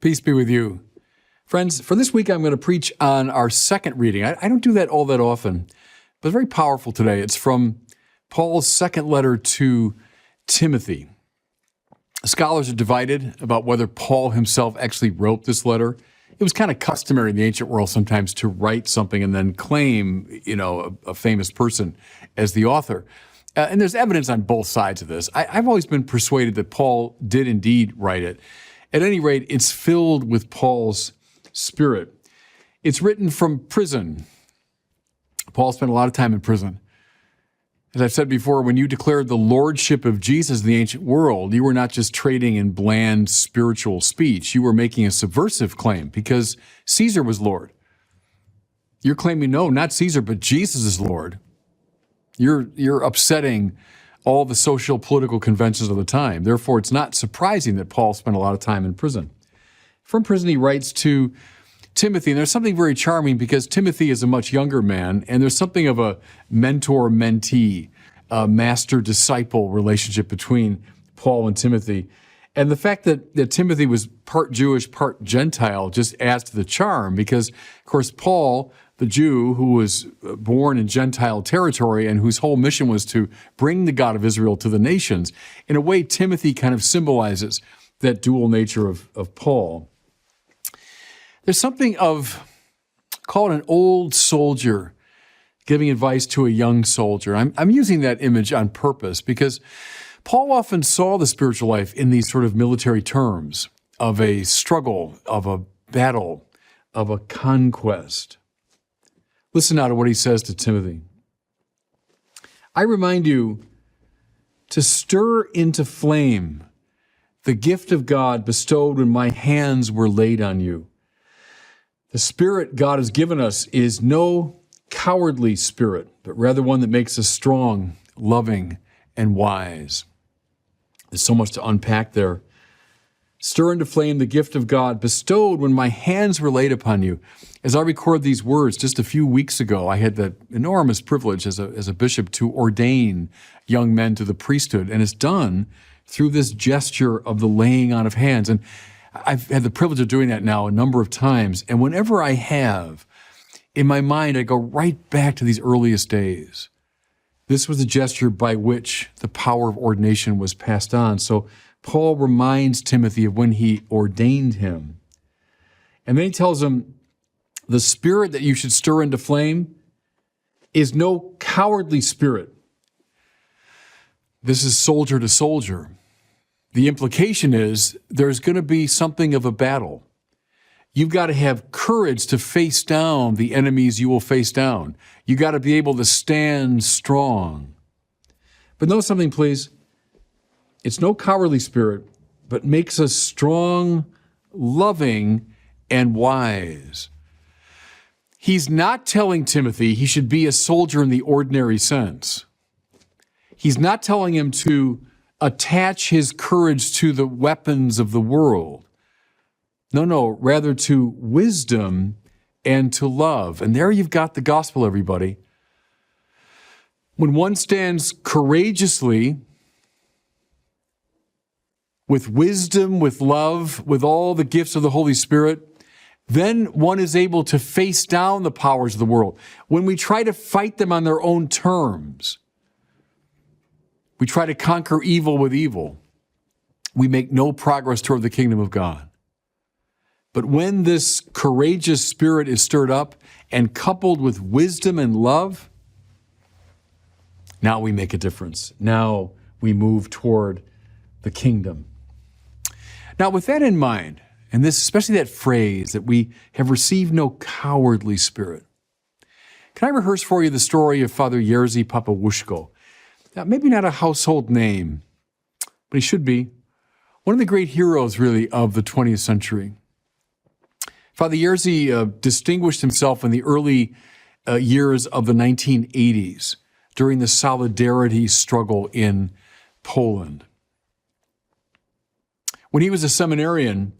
Peace be with you. Friends, for this week, I'm going to preach on our second reading. I don't do that all that often, but it's very powerful today. It's from Paul's second letter to Timothy. Scholars are divided about whether Paul himself actually wrote this letter. It was kind of customary in the ancient world sometimes to write something and then claim, a famous person as the author. And there's evidence on both sides of this. I've always been persuaded that Paul did indeed write it. At any rate, it's filled with Paul's spirit. It's written from prison. Paul spent a lot of time in prison. As I've said before, when you declared the lordship of Jesus in the ancient world, you were not just trading in bland spiritual speech. You were making a subversive claim because Caesar was Lord. You're claiming, no, not Caesar, but Jesus is Lord. You're upsetting all the social political conventions of the time. Therefore, it's not surprising that Paul spent a lot of time in prison. From prison, he writes to Timothy, and there's something very charming because Timothy is a much younger man, and there's something of a mentor-mentee, master-disciple relationship between Paul and Timothy. And the fact that Timothy was part Jewish, part Gentile just adds to the charm because, of course, Paul, the Jew who was born in Gentile territory and whose whole mission was to bring the God of Israel to the nations, in a way, Timothy kind of symbolizes that dual nature of Paul. There's something of, call it an old soldier giving advice to a young soldier. I'm using that image on purpose because Paul often saw the spiritual life in these sort of military terms of a struggle, of a battle, of a conquest. Listen now to what he says to Timothy. I remind you to stir into flame the gift of God bestowed when my hands were laid on you. The spirit God has given us is no cowardly spirit, but rather one that makes us strong, loving, and wise. There's so much to unpack there. Stir into flame the gift of God bestowed when my hands were laid upon you. As I record these words, just a few weeks ago, I had the enormous privilege as a bishop to ordain young men to the priesthood, and it's done through this gesture of the laying on of hands. And I've had the privilege of doing that now a number of times, and whenever I have, in my mind, I go right back to these earliest days. This was the gesture by which the power of ordination was passed on. So Paul reminds Timothy of when he ordained him. And then he tells him, the spirit that you should stir into flame is no cowardly spirit. This is soldier to soldier. The implication is there's going to be something of a battle. You've got to have courage to face down the enemies you will face down. You got to be able to stand strong. But know something, please. It's no cowardly spirit, but makes us strong, loving, and wise. He's not telling Timothy he should be a soldier in the ordinary sense. He's not telling him to attach his courage to the weapons of the world. No, rather to wisdom and to love. And there you've got the gospel, everybody. When one stands courageously with wisdom, with love, with all the gifts of the Holy Spirit, then one is able to face down the powers of the world. When we try to fight them on their own terms, we try to conquer evil with evil, we make no progress toward the kingdom of God. But when this courageous spirit is stirred up and coupled with wisdom and love, now we make a difference. Now we move toward the kingdom. Now, with that in mind, and this, especially that phrase that we have received no cowardly spirit, can I rehearse for you the story of Father Jerzy Papawuszko? Now, maybe not a household name, but he should be. One of the great heroes, really, of the 20th century. Father Jerzy distinguished himself in the early years of the 1980s during the solidarity struggle in Poland. When he was a seminarian,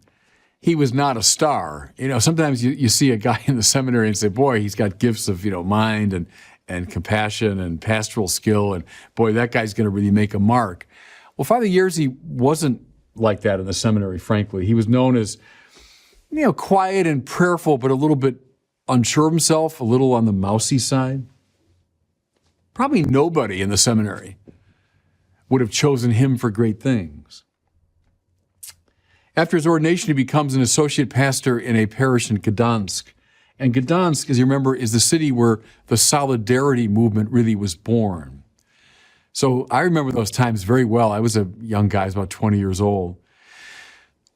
he was not a star. Sometimes you see a guy in the seminary and say, boy, he's got gifts of, mind and compassion and pastoral skill, and boy, that guy's going to really make a mark. Well, Father Jerzy wasn't like that in the seminary, frankly. He was known as quiet and prayerful, but a little bit unsure of himself, a little on the mousy side. Probably nobody in the seminary would have chosen him for great things. After his ordination, he becomes an associate pastor in a parish in Gdansk. And Gdansk, as you remember, is the city where the Solidarity movement really was born. So I remember those times very well. I was a young guy, I was about 20 years old,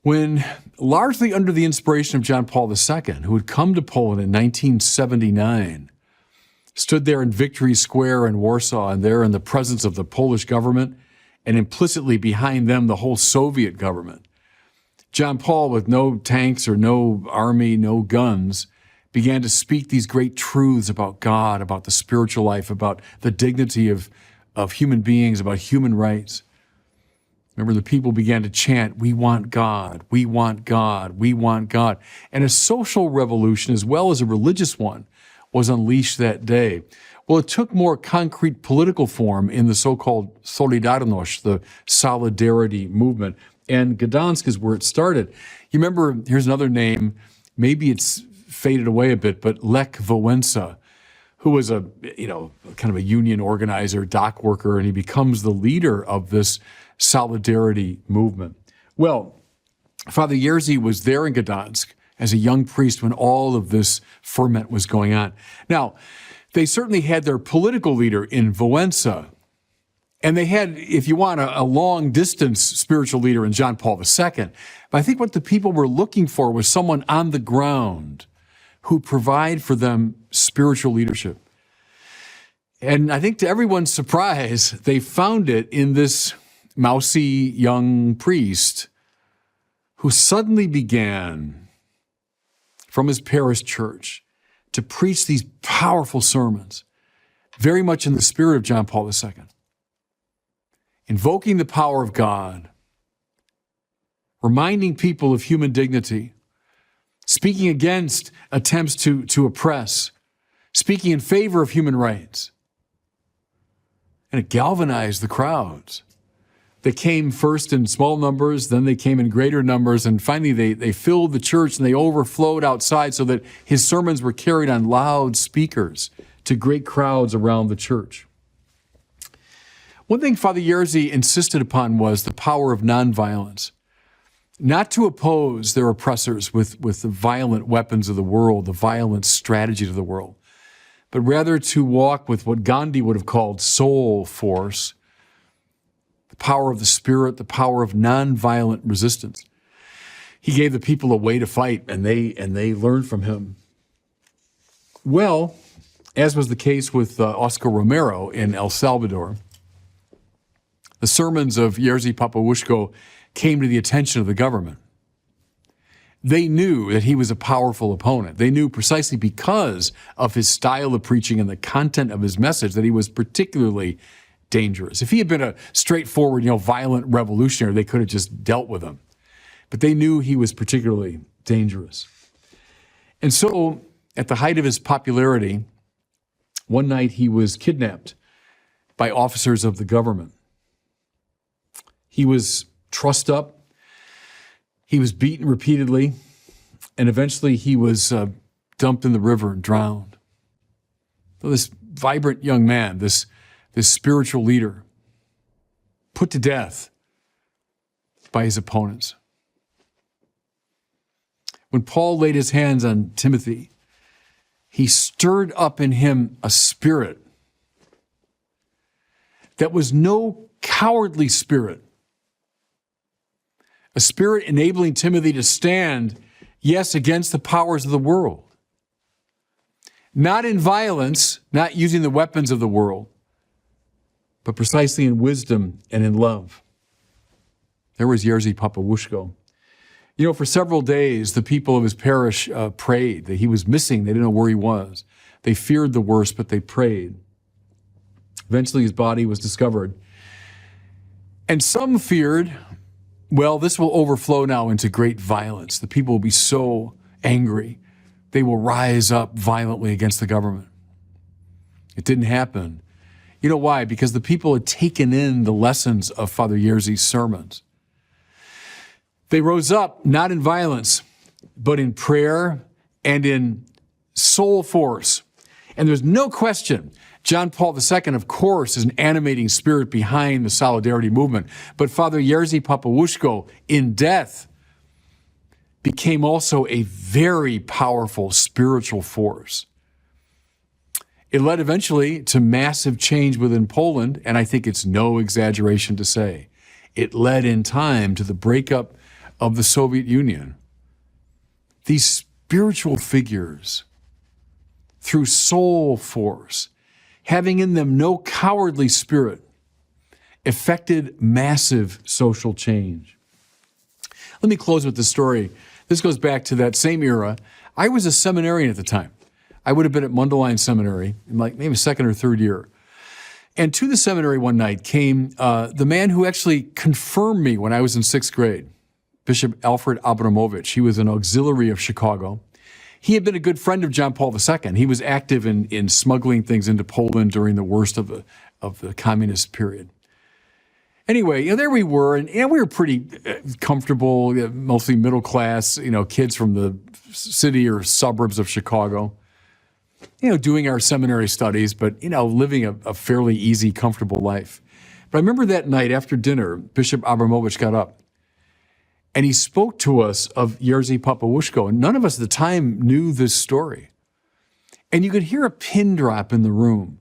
when, largely under the inspiration of John Paul II, who had come to Poland in 1979, stood there in Victory Square in Warsaw, and there in the presence of the Polish government, and implicitly behind them the whole Soviet government. John Paul, with no tanks or no army, no guns, began to speak these great truths about God, about the spiritual life, about the dignity of human beings, about human rights. Remember, the people began to chant, "We want God, we want God, we want God." And a social revolution, as well as a religious one, was unleashed that day. Well, it took more concrete political form in the so-called Solidarność, the solidarity movement. And Gdansk is where it started. You remember, here's another name, maybe it's faded away a bit, but Lech Wałęsa, who was a kind of a union organizer, dock worker, and he becomes the leader of this solidarity movement. Well, Father Jerzy was there in Gdansk as a young priest when all of this ferment was going on. Now, they certainly had their political leader in Wałęsa, and they had, if you want, a long-distance spiritual leader in John Paul II. But I think what the people were looking for was someone on the ground who provide for them spiritual leadership. And I think to everyone's surprise, they found it in this mousy young priest who suddenly began, from his parish church, to preach these powerful sermons, very much in the spirit of John Paul II, invoking the power of God, reminding people of human dignity, speaking against attempts to oppress, speaking in favor of human rights. And it galvanized the crowds. They came first in small numbers, then they came in greater numbers, and finally they filled the church and they overflowed outside so that his sermons were carried on loud speakers to great crowds around the church. One thing Father Jerzy insisted upon was the power of nonviolence. Not to oppose their oppressors with the violent weapons of the world, the violent strategies of the world, but rather to walk with what Gandhi would have called soul force, the power of the spirit, the power of nonviolent resistance. He gave the people a way to fight, and they learned from him. Well, as was the case with Oscar Romero in El Salvador, the sermons of Jerzy Papawuszko came to the attention of the government. They knew that he was a powerful opponent. They knew precisely because of his style of preaching and the content of his message that he was particularly dangerous. If he had been a straightforward, violent revolutionary, they could have just dealt with him. But they knew he was particularly dangerous. And so, at the height of his popularity, one night he was kidnapped by officers of the government. He was trussed up, he was beaten repeatedly, and eventually he was dumped in the river and drowned. So this vibrant young man, this spiritual leader, put to death by his opponents. When Paul laid his hands on Timothy, he stirred up in him a spirit that was no cowardly spirit, a spirit enabling Timothy to stand, yes, against the powers of the world. Not in violence, not using the weapons of the world, but precisely in wisdom and in love. There was Jerzy Papawuszko. For several days, the people of his parish prayed that he was missing. They didn't know where he was. They feared the worst, but they prayed. Eventually, his body was discovered. And some feared, well, this will overflow now into great violence. The people will be so angry. They will rise up violently against the government. It didn't happen. You know why? Because the people had taken in the lessons of Father Jerzy's sermons. They rose up, not in violence, but in prayer and in soul force. And there's no question, John Paul II, of course, is an animating spirit behind the Solidarity movement. But Father Jerzy Popiełuszko, in death, became also a very powerful spiritual force. It led eventually to massive change within Poland, and I think it's no exaggeration to say it led in time to the breakup of the Soviet Union. These spiritual figures, through soul force, having in them no cowardly spirit, effected massive social change. Let me close with this story. This goes back to that same era. I was a seminarian at the time. I would have been at Mundelein Seminary in like maybe second or third year. And to the seminary one night came the man who actually confirmed me when I was in sixth grade, Bishop Alfred Abramovich. He was an auxiliary of Chicago. He had been a good friend of John Paul II. He was active in smuggling things into Poland during the worst of the communist period. Anyway, there we were, and we were pretty comfortable, mostly middle class, kids from the city or suburbs of Chicago, doing our seminary studies, but, living a fairly easy, comfortable life. But I remember that night after dinner, Bishop Abramovich got up, and he spoke to us of Jerzy Popiełuszko, and none of us at the time knew this story. And you could hear a pin drop in the room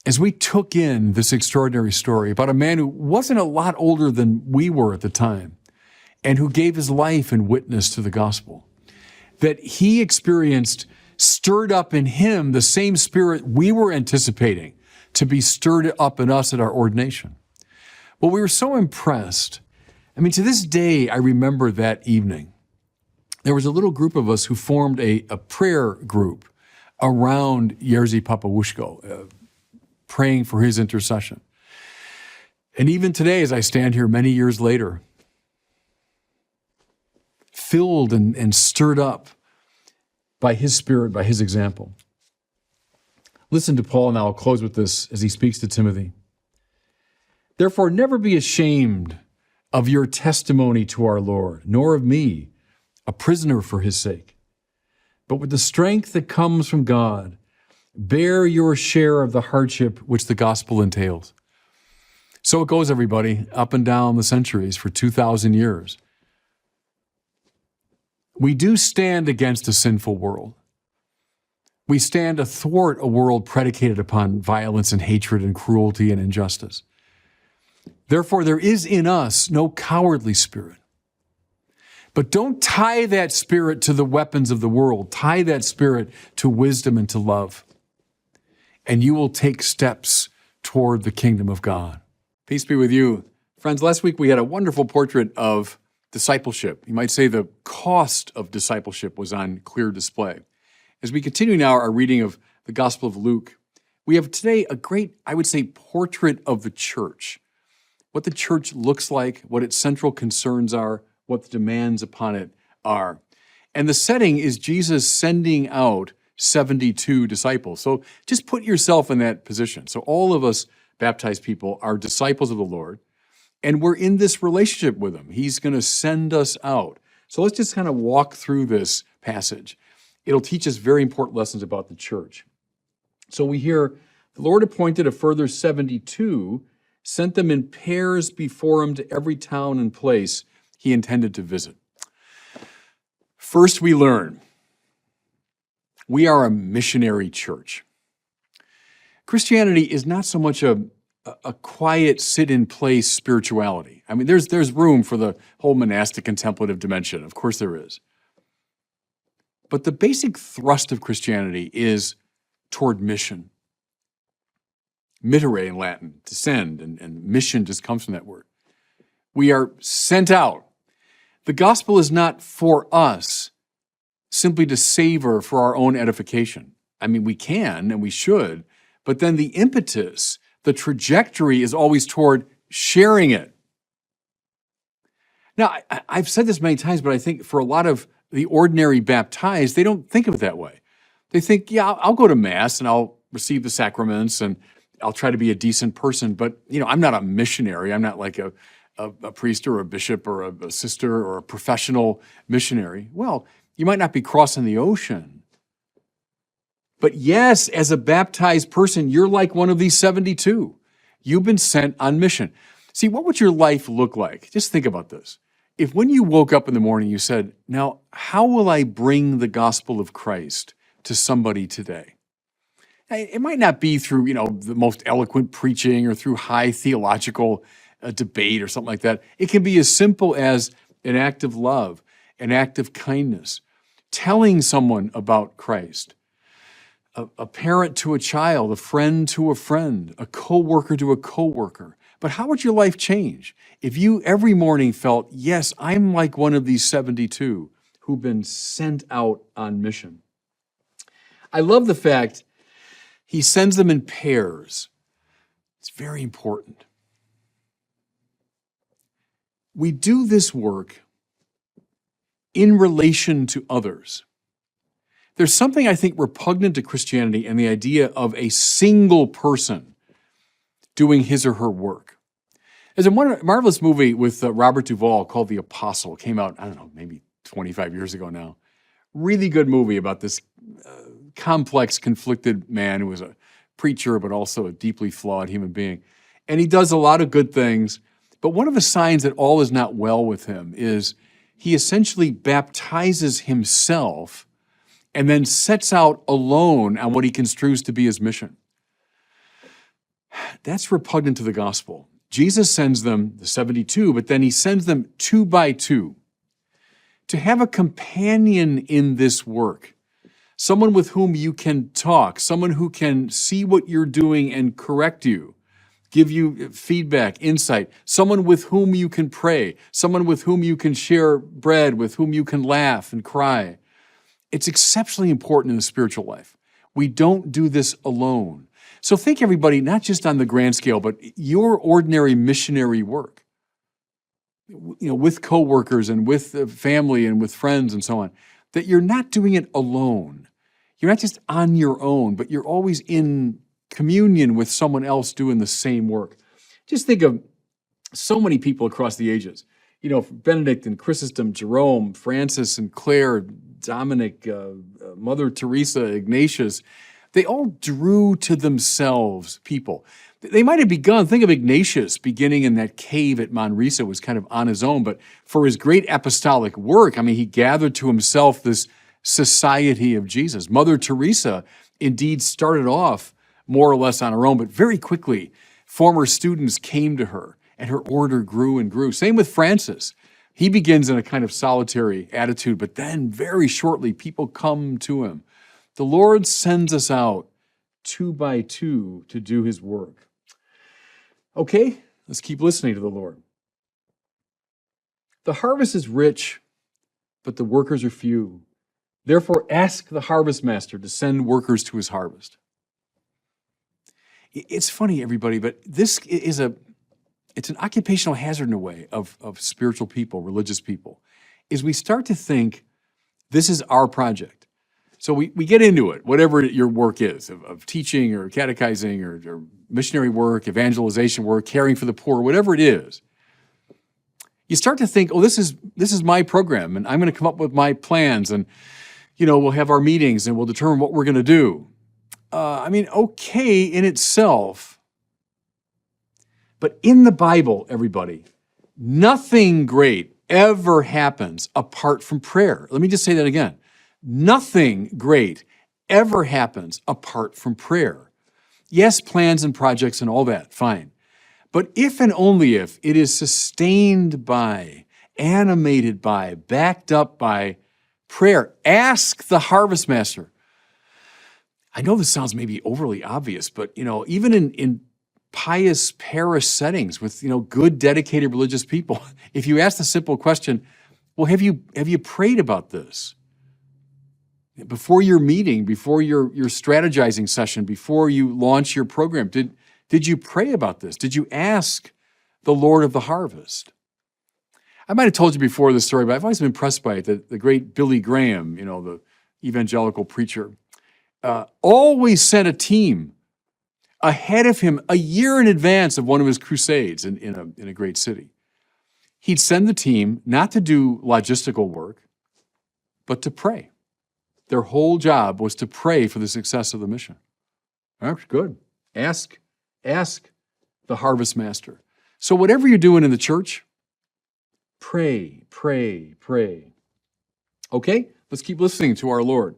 as we took in this extraordinary story about a man who wasn't a lot older than we were at the time and who gave his life in witness to the gospel, that he experienced stirred up in him the same spirit we were anticipating to be stirred up in us at our ordination. Well, we were so impressed. To this day, I remember that evening. There was a little group of us who formed a prayer group around Jerzy Popiełuszko, praying for his intercession. And even today, as I stand here many years later, filled and stirred up by his spirit, by his example. Listen to Paul, and I'll close with this as he speaks to Timothy. Therefore, never be ashamed of your testimony to our Lord, nor of me, a prisoner for his sake. But with the strength that comes from God, bear your share of the hardship which the gospel entails. So it goes, everybody, up and down the centuries for 2,000 years. We do stand against a sinful world. We stand athwart a world predicated upon violence and hatred and cruelty and injustice. Therefore, there is in us no cowardly spirit. But don't tie that spirit to the weapons of the world. Tie that spirit to wisdom and to love. And you will take steps toward the kingdom of God. Peace be with you. Friends, last week we had a wonderful portrait of discipleship. You might say the cost of discipleship was on clear display. As we continue now our reading of the Gospel of Luke, we have today a great, I would say, portrait of the church. What the church looks like, what its central concerns are, what the demands upon it are. And the setting is Jesus sending out 72 disciples. So just put yourself in that position. So all of us baptized people are disciples of the Lord, and we're in this relationship with him. He's going to send us out. So let's just kind of walk through this passage. It'll teach us very important lessons about the church. So we hear, the Lord appointed a further 72, sent them in pairs before him to every town and place he intended to visit. First, we learn we are a missionary church. Christianity is not so much a quiet, sit-in-place spirituality. There's room for the whole monastic contemplative dimension. Of course there is. But the basic thrust of Christianity is toward mission. Mittere in Latin, to send, and mission just comes from that word. We are sent out. The gospel is not for us simply to savor for our own edification. We can and we should, but then the impetus, the trajectory is always toward sharing it. Now, I've said this many times, but I think for a lot of the ordinary baptized, they don't think of it that way. They think, yeah, I'll go to Mass and I'll receive the sacraments and I'll try to be a decent person, but I'm not a missionary. I'm not like a a priest or a bishop or a sister or a professional missionary. Well, you might not be crossing the ocean. But yes, as a baptized person, you're like one of these 72. You've been sent on mission. See, what would your life look like? Just think about this. If when you woke up in the morning, you said, now, how will I bring the gospel of Christ to somebody today? It might not be through, the most eloquent preaching or through high theological debate or something like that. It can be as simple as an act of love, an act of kindness, telling someone about Christ, a parent to a child, a friend to a friend, a coworker to a coworker. But how would your life change if you every morning felt, yes, I'm like one of these 72 who've been sent out on mission? I love the fact he sends them in pairs. It's very important. We do this work in relation to others. There's something I think repugnant to Christianity and the idea of a single person doing his or her work. There's a marvelous movie with Robert Duvall called The Apostle. It came out, I don't know, maybe 25 years ago now. Really good movie about this complex, conflicted man who was a preacher, but also a deeply flawed human being. And he does a lot of good things, but one of the signs that all is not well with him is he essentially baptizes himself and then sets out alone on what he construes to be his mission. That's repugnant to the gospel. Jesus sends them, the 72, but then he sends them 2 by 2 to have a companion in this work, someone with whom you can talk, someone who can see what you're doing and correct you, give you feedback, insight, someone with whom you can pray, someone with whom you can share bread, with whom you can laugh and cry. It's exceptionally important in the spiritual life. We don't do this alone. So think, everybody, not just on the grand scale, but your ordinary missionary work, with coworkers and with family and with friends and so on, that you're not doing it alone. You're not just on your own, but you're always in communion with someone else doing the same work. Just think of so many people across the ages. Benedict and Chrysostom, Jerome, Francis and Clare, Dominic, Mother Teresa, Ignatius. They all drew to themselves people. They might have begun, think of Ignatius beginning in that cave at Manresa, was kind of on his own, but for his great apostolic work, he gathered to himself this society of Jesus. Mother Teresa indeed started off more or less on her own, but very quickly, former students came to her and her order grew and grew. Same with Francis. He begins in a kind of solitary attitude, but then very shortly, people come to him. The Lord sends us out 2 by 2 to do his work. Okay, let's keep listening to the Lord. The harvest is rich, but the workers are few. Therefore, ask the harvest master to send workers to his harvest. It's funny, everybody, but this is it's an occupational hazard in a way of spiritual people, religious people, is we start to think this is our project. So we get into it, whatever your work is, of teaching or catechizing or missionary work, evangelization work, caring for the poor, whatever it is. You start to think, this is my program, and I'm going to come up with my plans, and we'll have our meetings, and we'll determine what we're going to do. Okay in itself, but in the Bible, everybody, nothing great ever happens apart from prayer. Let me just say that again. Nothing great ever happens apart from prayer. Yes, plans and projects and all that, fine. But if and only if it is sustained by, animated by, backed up by prayer, ask the harvest master. I know this sounds maybe overly obvious, but even in pious parish settings with good, dedicated religious people, if you ask the simple question, well, have you prayed about this? Before your meeting, before your strategizing session, before you launch your program, did you pray about this? Did you ask the Lord of the harvest? I might have told you before this story, but I've always been impressed by it. The great Billy Graham, the evangelical preacher, always sent a team ahead of him a year in advance of one of his crusades in a great city. he'd send the team not to do logistical work, but to pray. Their whole job was to pray for the success of the mission. That's good. Ask the harvest master. So whatever you're doing in the church, pray, pray, pray. Okay, let's keep listening to our Lord.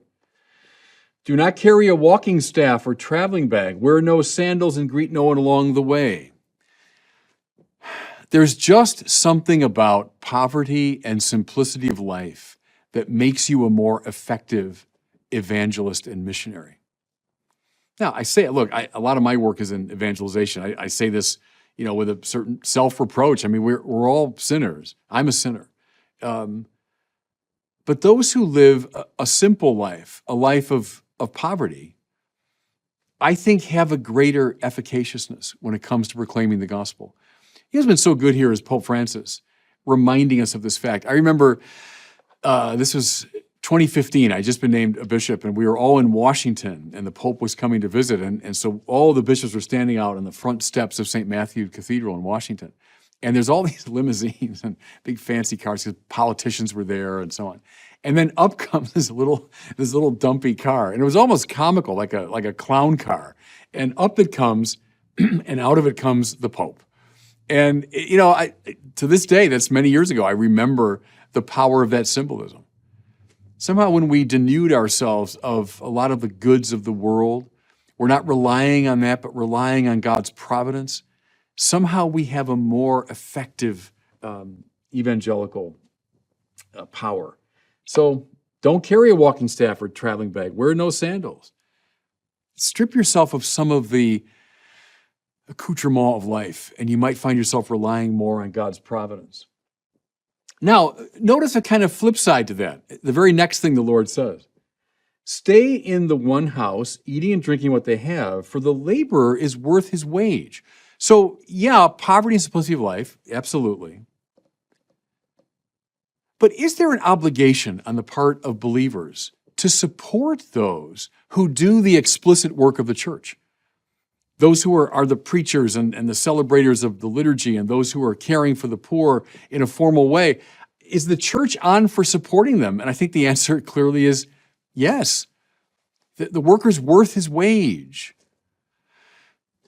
Do not carry a walking staff or traveling bag. Wear no sandals and greet no one along the way. There's just something about poverty and simplicity of life that makes you a more effective evangelist and missionary. Now, I say, look, a lot of my work is in evangelization. I say this, with a certain self-reproach. I mean, we're all sinners. I'm a sinner. But those who live a simple life, a life of poverty, I think have a greater efficaciousness when it comes to proclaiming the gospel. He has been so good here as Pope Francis, reminding us of this fact. I remember this was 2015. I'd just been named a bishop, and we were all in Washington, and the Pope was coming to visit. And so all the bishops were standing out on the front steps of St. Matthew Cathedral in Washington. And there's all these limousines and big fancy cars because politicians were there and so on. And then up comes this little dumpy car, and it was almost comical, like a clown car. And up it comes, and out of it comes the Pope. And to this day, that's many years ago, I remember the power of that symbolism. Somehow, when we denude ourselves of a lot of the goods of the world, we're not relying on that, but relying on God's providence. Somehow, we have a more effective evangelical power. So don't carry a walking staff or traveling bag. Wear no sandals. Strip yourself of some of the accoutrement of life, and you might find yourself relying more on God's providence. Now, notice a kind of flip side to that. The very next thing the Lord says, stay in the one house, eating and drinking what they have, for the laborer is worth his wage. So, yeah, poverty and simplicity of life, absolutely. But is there an obligation on the part of believers to support those who do the explicit work of the church? Those who are the preachers and the celebrators of the liturgy, and those who are caring for the poor in a formal way. Is the church on for supporting them? And I think the answer clearly is yes. The worker's worth his wage.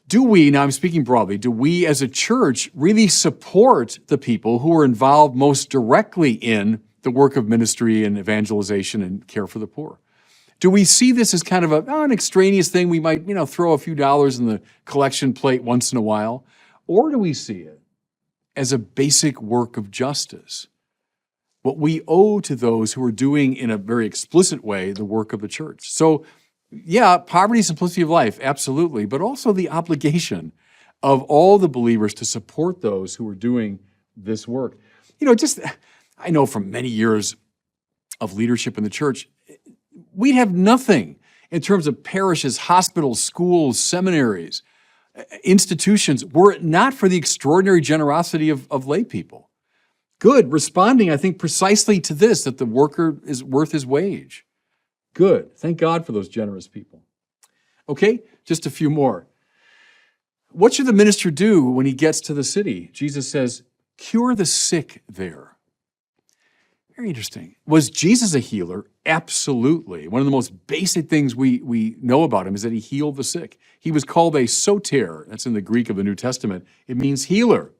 Do we, now I'm speaking broadly, do we as a church really support the people who are involved most directly in the work of ministry and evangelization and care for the poor? Do we see this as kind of an extraneous thing? We might, throw a few dollars in the collection plate once in a while. Or do we see it as a basic work of justice? What we owe to those who are doing in a very explicit way the work of the church. So, yeah, poverty, simplicity of life, absolutely, but also the obligation of all the believers to support those who are doing this work. I know from many years of leadership in the church, we'd have nothing in terms of parishes, hospitals, schools, seminaries, institutions, were it not for the extraordinary generosity of lay people. Good, responding, I think, precisely to this, that the worker is worth his wage. Good, thank God for those generous people. Okay, just a few more. What should the minister do when he gets to the city? Jesus says, cure the sick there. Very interesting. Was Jesus a healer? Absolutely. One of the most basic things we know about him is that he healed the sick. He was called a soter. That's in the Greek of the New Testament. It means healer.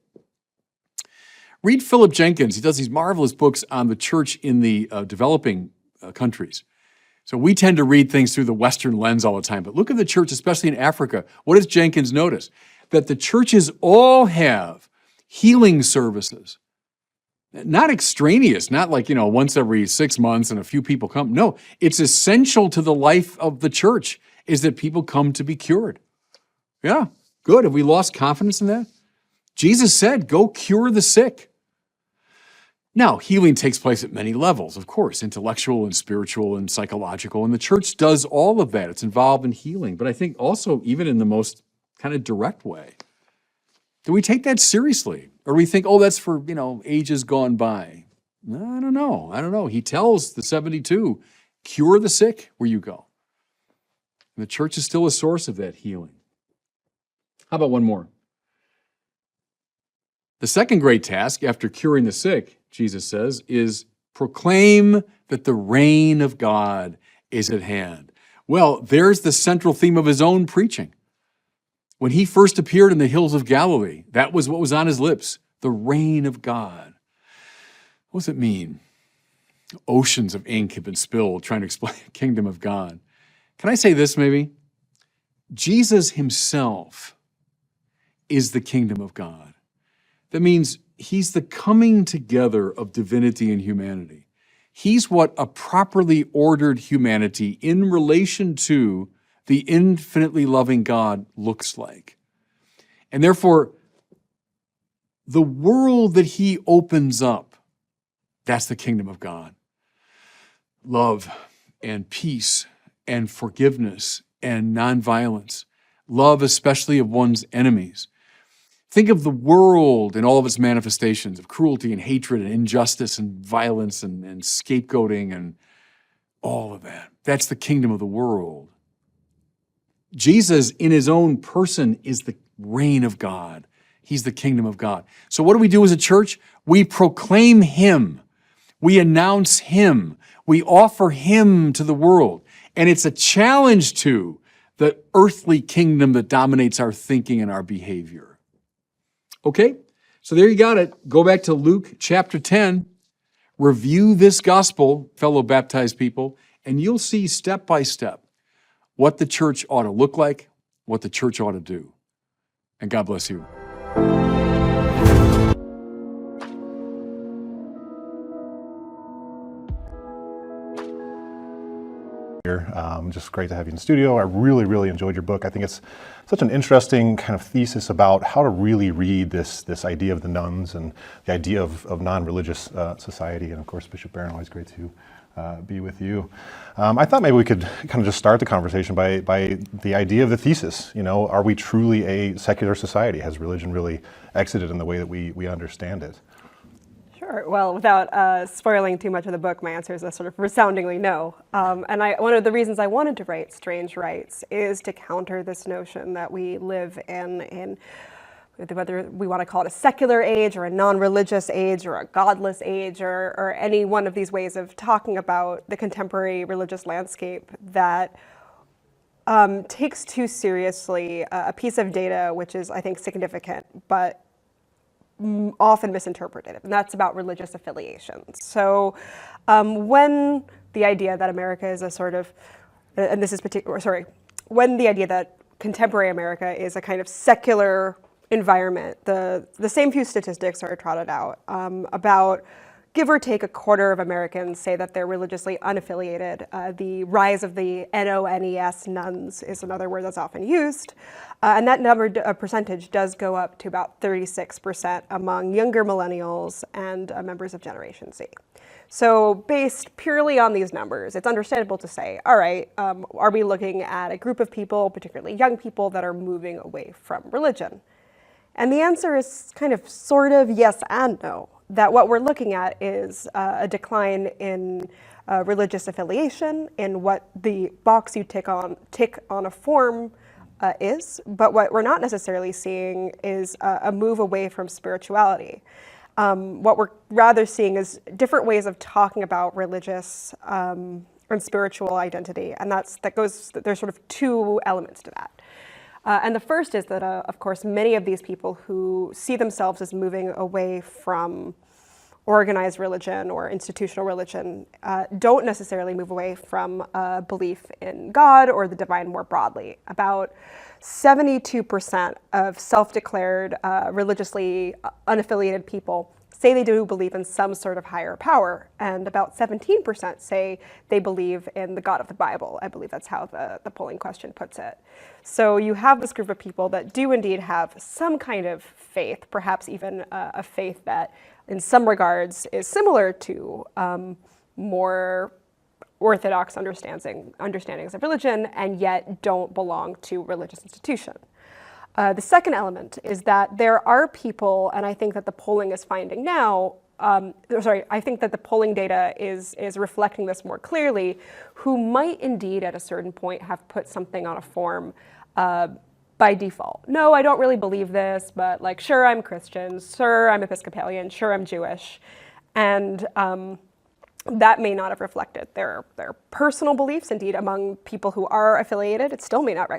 Read Philip Jenkins. He does these marvelous books on the church in the developing countries. So we tend to read things through the Western lens all the time. But look at the church, especially in Africa. What does Jenkins notice? That the churches all have healing services. Not extraneous, not like, once every 6 months and a few people come. No, it's essential to the life of the church is that people come to be cured. Yeah, good. Have we lost confidence in that? Jesus said, go cure the sick. Now, healing takes place at many levels, of course, intellectual and spiritual and psychological, and the church does all of that. It's involved in healing, but I think also even in the most kind of direct way. Do we take that seriously? Or do we think, that's for, ages gone by? I don't know. He tells the 72, cure the sick where you go. And the church is still a source of that healing. How about one more? The second great task after curing the sick, Jesus says, is proclaim that the reign of God is at hand. Well, there's the central theme of his own preaching. When he first appeared in the hills of Galilee, that was what was on his lips, the reign of God. What does it mean? Oceans of ink have been spilled trying to explain the kingdom of God. Can I say this maybe? Jesus himself is the kingdom of God. That means he's the coming together of divinity and humanity. He's what a properly ordered humanity in relation to the infinitely loving God looks like. And therefore, the world that he opens up, that's the kingdom of God. Love and peace and forgiveness and nonviolence. Love especially of one's enemies. Think of the world in all of its manifestations of cruelty and hatred and injustice and violence and scapegoating and all of that. That's the kingdom of the world. Jesus, in his own person, is the reign of God. He's the kingdom of God. So what do we do as a church? We proclaim him. We announce him. We offer him to the world. And it's a challenge to the earthly kingdom that dominates our thinking and our behavior. Okay, so there you got it. Go back to Luke chapter 10, review this gospel, fellow baptized people, and you'll see step by step what the church ought to look like, what the church ought to do. And God bless you. Just great to have you in the studio. I really enjoyed your book. I think it's such an interesting kind of thesis about how to really read this idea of the nuns and the idea of non-religious society. And of course, Bishop Barron, always great to be with you. I thought maybe we could kind of just start the conversation by the idea of the thesis. You know, are we truly a secular society? Has religion really exited in the way that we understand it? Sure. Well, without spoiling too much of the book, my answer is a sort of resoundingly no. And one of the reasons I wanted to write Strange Rites is to counter this notion that we live in whether we want to call it a secular age or a non-religious age or a godless age or any one of these ways of talking about the contemporary religious landscape that takes too seriously a piece of data which is, I think, significant, but often misinterpreted, and that's about religious affiliations. So when the idea that America is a sort of, and this is when the idea that contemporary America is a kind of secular environment, the same few statistics are trotted out about give or take a quarter of Americans say that they're religiously unaffiliated. The rise of the NONES, nuns, is another word that's often used. And that number, percentage does go up to about 36% among younger millennials and members of Generation Z. So based purely on these numbers, it's understandable to say, all right, are we looking at a group of people, particularly young people, that are moving away from religion? And the answer is kind of sort of yes and no. That what we're looking at is a decline in religious affiliation, in what the box you tick on a form is, but what we're not necessarily seeing is a move away from spirituality. What we're rather seeing is different ways of talking about religious and spiritual identity, and there's sort of two elements to that. And the first is that, of course, many of these people who see themselves as moving away from organized religion or institutional religion don't necessarily move away from belief in God or the divine more broadly. About 72% of self-declared religiously unaffiliated people say they do believe in some sort of higher power, and about 17% say they believe in the God of the Bible. I believe that's how the polling question puts it. So you have this group of people that do indeed have some kind of faith, perhaps even a faith that in some regards is similar to more orthodox understandings of religion, and yet don't belong to religious institution. The second element is that there are people, and I think that the polling is finding now, I think that the polling data is reflecting this more clearly, who might indeed at a certain point have put something on a form by default. No, I don't really believe this, but like, sure, I'm Christian, sure, I'm Episcopalian, sure, I'm Jewish. And that may not have reflected their personal beliefs. Indeed, among people who are affiliated, it still may not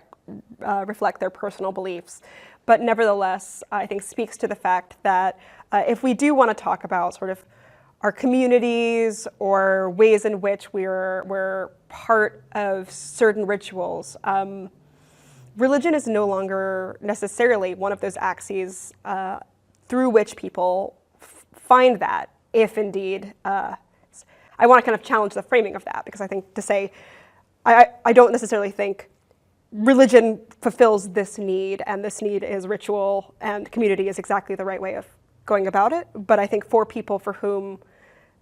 reflect their personal beliefs. But nevertheless, I think speaks to the fact that if we do want to talk about sort of our communities or ways in which we're part of certain rituals, religion is no longer necessarily one of those axes through which people find that, if indeed, I want to kind of challenge the framing of that, because I think to say, I don't necessarily think religion fulfills this need, and this need is ritual, and community is exactly the right way of going about it. But I think for people for whom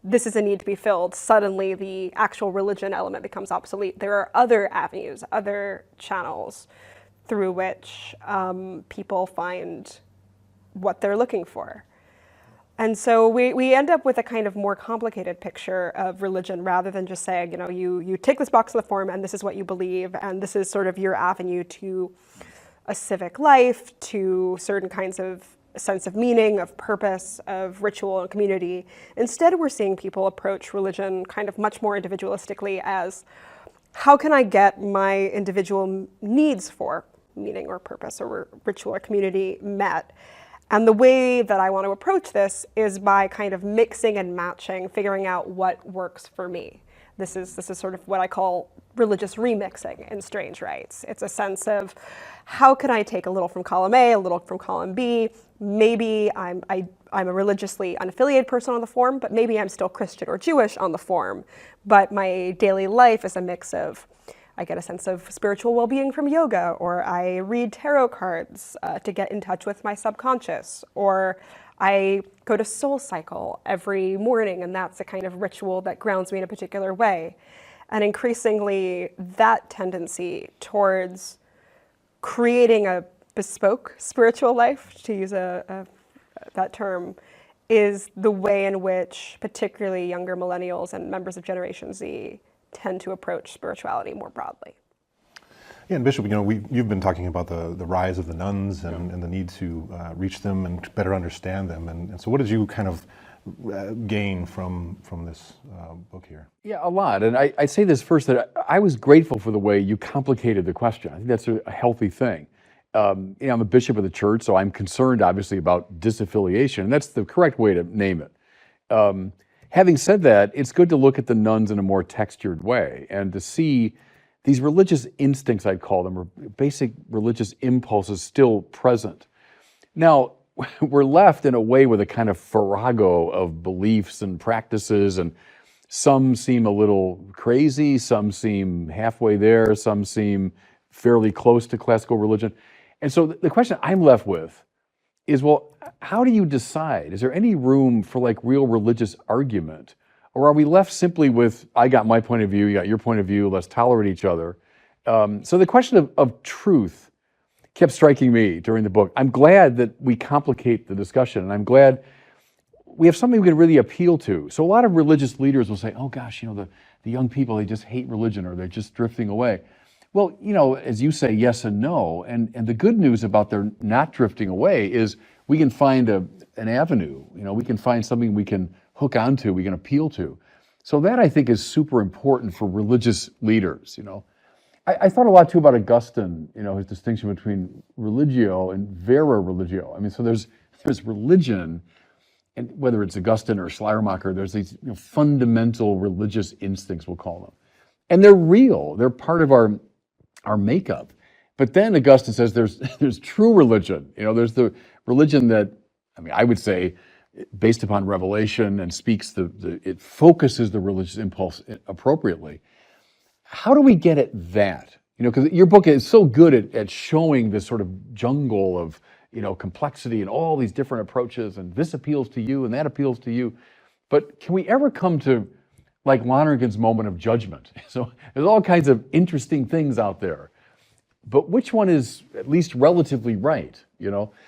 this is a need to be filled, suddenly the actual religion element becomes obsolete. There are other avenues, other channels through which people find what they're looking for. And so we end up with a kind of more complicated picture of religion, rather than just saying, you tick this box on the form and this is what you believe, and this is sort of your avenue to a civic life, to certain kinds of sense of meaning, of purpose, of ritual and community. Instead, we're seeing people approach religion kind of much more individualistically as, how can I get my individual needs for meaning or purpose or ritual or community met? And the way that I want to approach this is by kind of mixing and matching, figuring out what works for me. This is sort of what I call religious remixing in Strange Rites. It's a sense of, how can I take a little from column A, a little from column B? Maybe I'm a religiously unaffiliated person on the form, but maybe I'm still Christian or Jewish on the form. But my daily life is a mix of, I get a sense of spiritual well-being from yoga, or I read tarot cards to get in touch with my subconscious, or I go to Soul Cycle every morning, and that's a kind of ritual that grounds me in a particular way. And increasingly, that tendency towards creating a bespoke spiritual life, to use that term, is the way in which particularly younger millennials and members of Generation Z tend to approach spirituality more broadly. Yeah, and Bishop, you've been talking about the rise of the nuns and the need to reach them and better understand them. And so what did you kind of gain from this book here? Yeah, a lot. And I say this first, that I was grateful for the way you complicated the question. I think that's a healthy thing. I'm a bishop of the church, so I'm concerned, obviously, about disaffiliation, and that's the correct way to name it. Having said that, it's good to look at the nuns in a more textured way and to see these religious instincts, I'd call them, or basic religious impulses still present. Now, we're left in a way with a kind of farrago of beliefs and practices, and some seem a little crazy, some seem halfway there, some seem fairly close to classical religion. And so the question I'm left with is, well, how do you decide? Is there any room for like real religious argument? Or are we left simply with, I got my point of view, you got your point of view, let's tolerate each other? So the question of truth kept striking me during the book. I'm glad that we complicate the discussion, and I'm glad we have something we can really appeal to. So a lot of religious leaders will say, oh gosh, the young people, they just hate religion, or they're just drifting away. Well, as you say, yes and no. And the good news about their not drifting away is we can find an avenue. We can find something we can hook onto, we can appeal to. So that, I think, is super important for religious leaders. I thought a lot too about Augustine, his distinction between religio and vera religio. I mean, so there's religion, and whether it's Augustine or Schleiermacher, there's these fundamental religious instincts, we'll call them. And they're real, they're part of our makeup. But then Augustine says there's true religion. There's the religion that, I would say, based upon revelation and speaks it focuses the religious impulse appropriately. How do we get at that? Because your book is so good at showing this sort of jungle of, complexity and all these different approaches, and this appeals to you and that appeals to you. But can we ever come to like Lonergan's moment of judgment? So there's all kinds of interesting things out there, but which one is at least relatively right?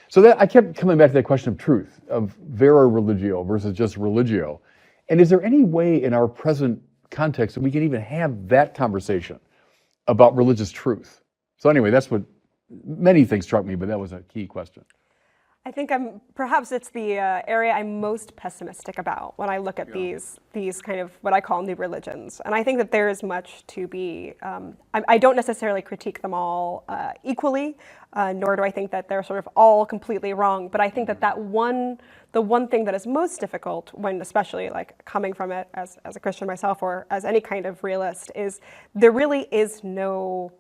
So that I kept coming back to that question of truth, of vera religio versus just religio. And is there any way in our present context that we can even have that conversation about religious truth? So anyway, that's what Many things struck me, but that was a key question. I think perhaps it's the area I'm most pessimistic about when I look at these kind of what I call new religions. And I think that there is much to be, I don't necessarily critique them all equally, nor do I think that they're sort of all completely wrong. But I think that the one thing that is most difficult when, especially like coming from it as a Christian myself or as any kind of realist, is there really is no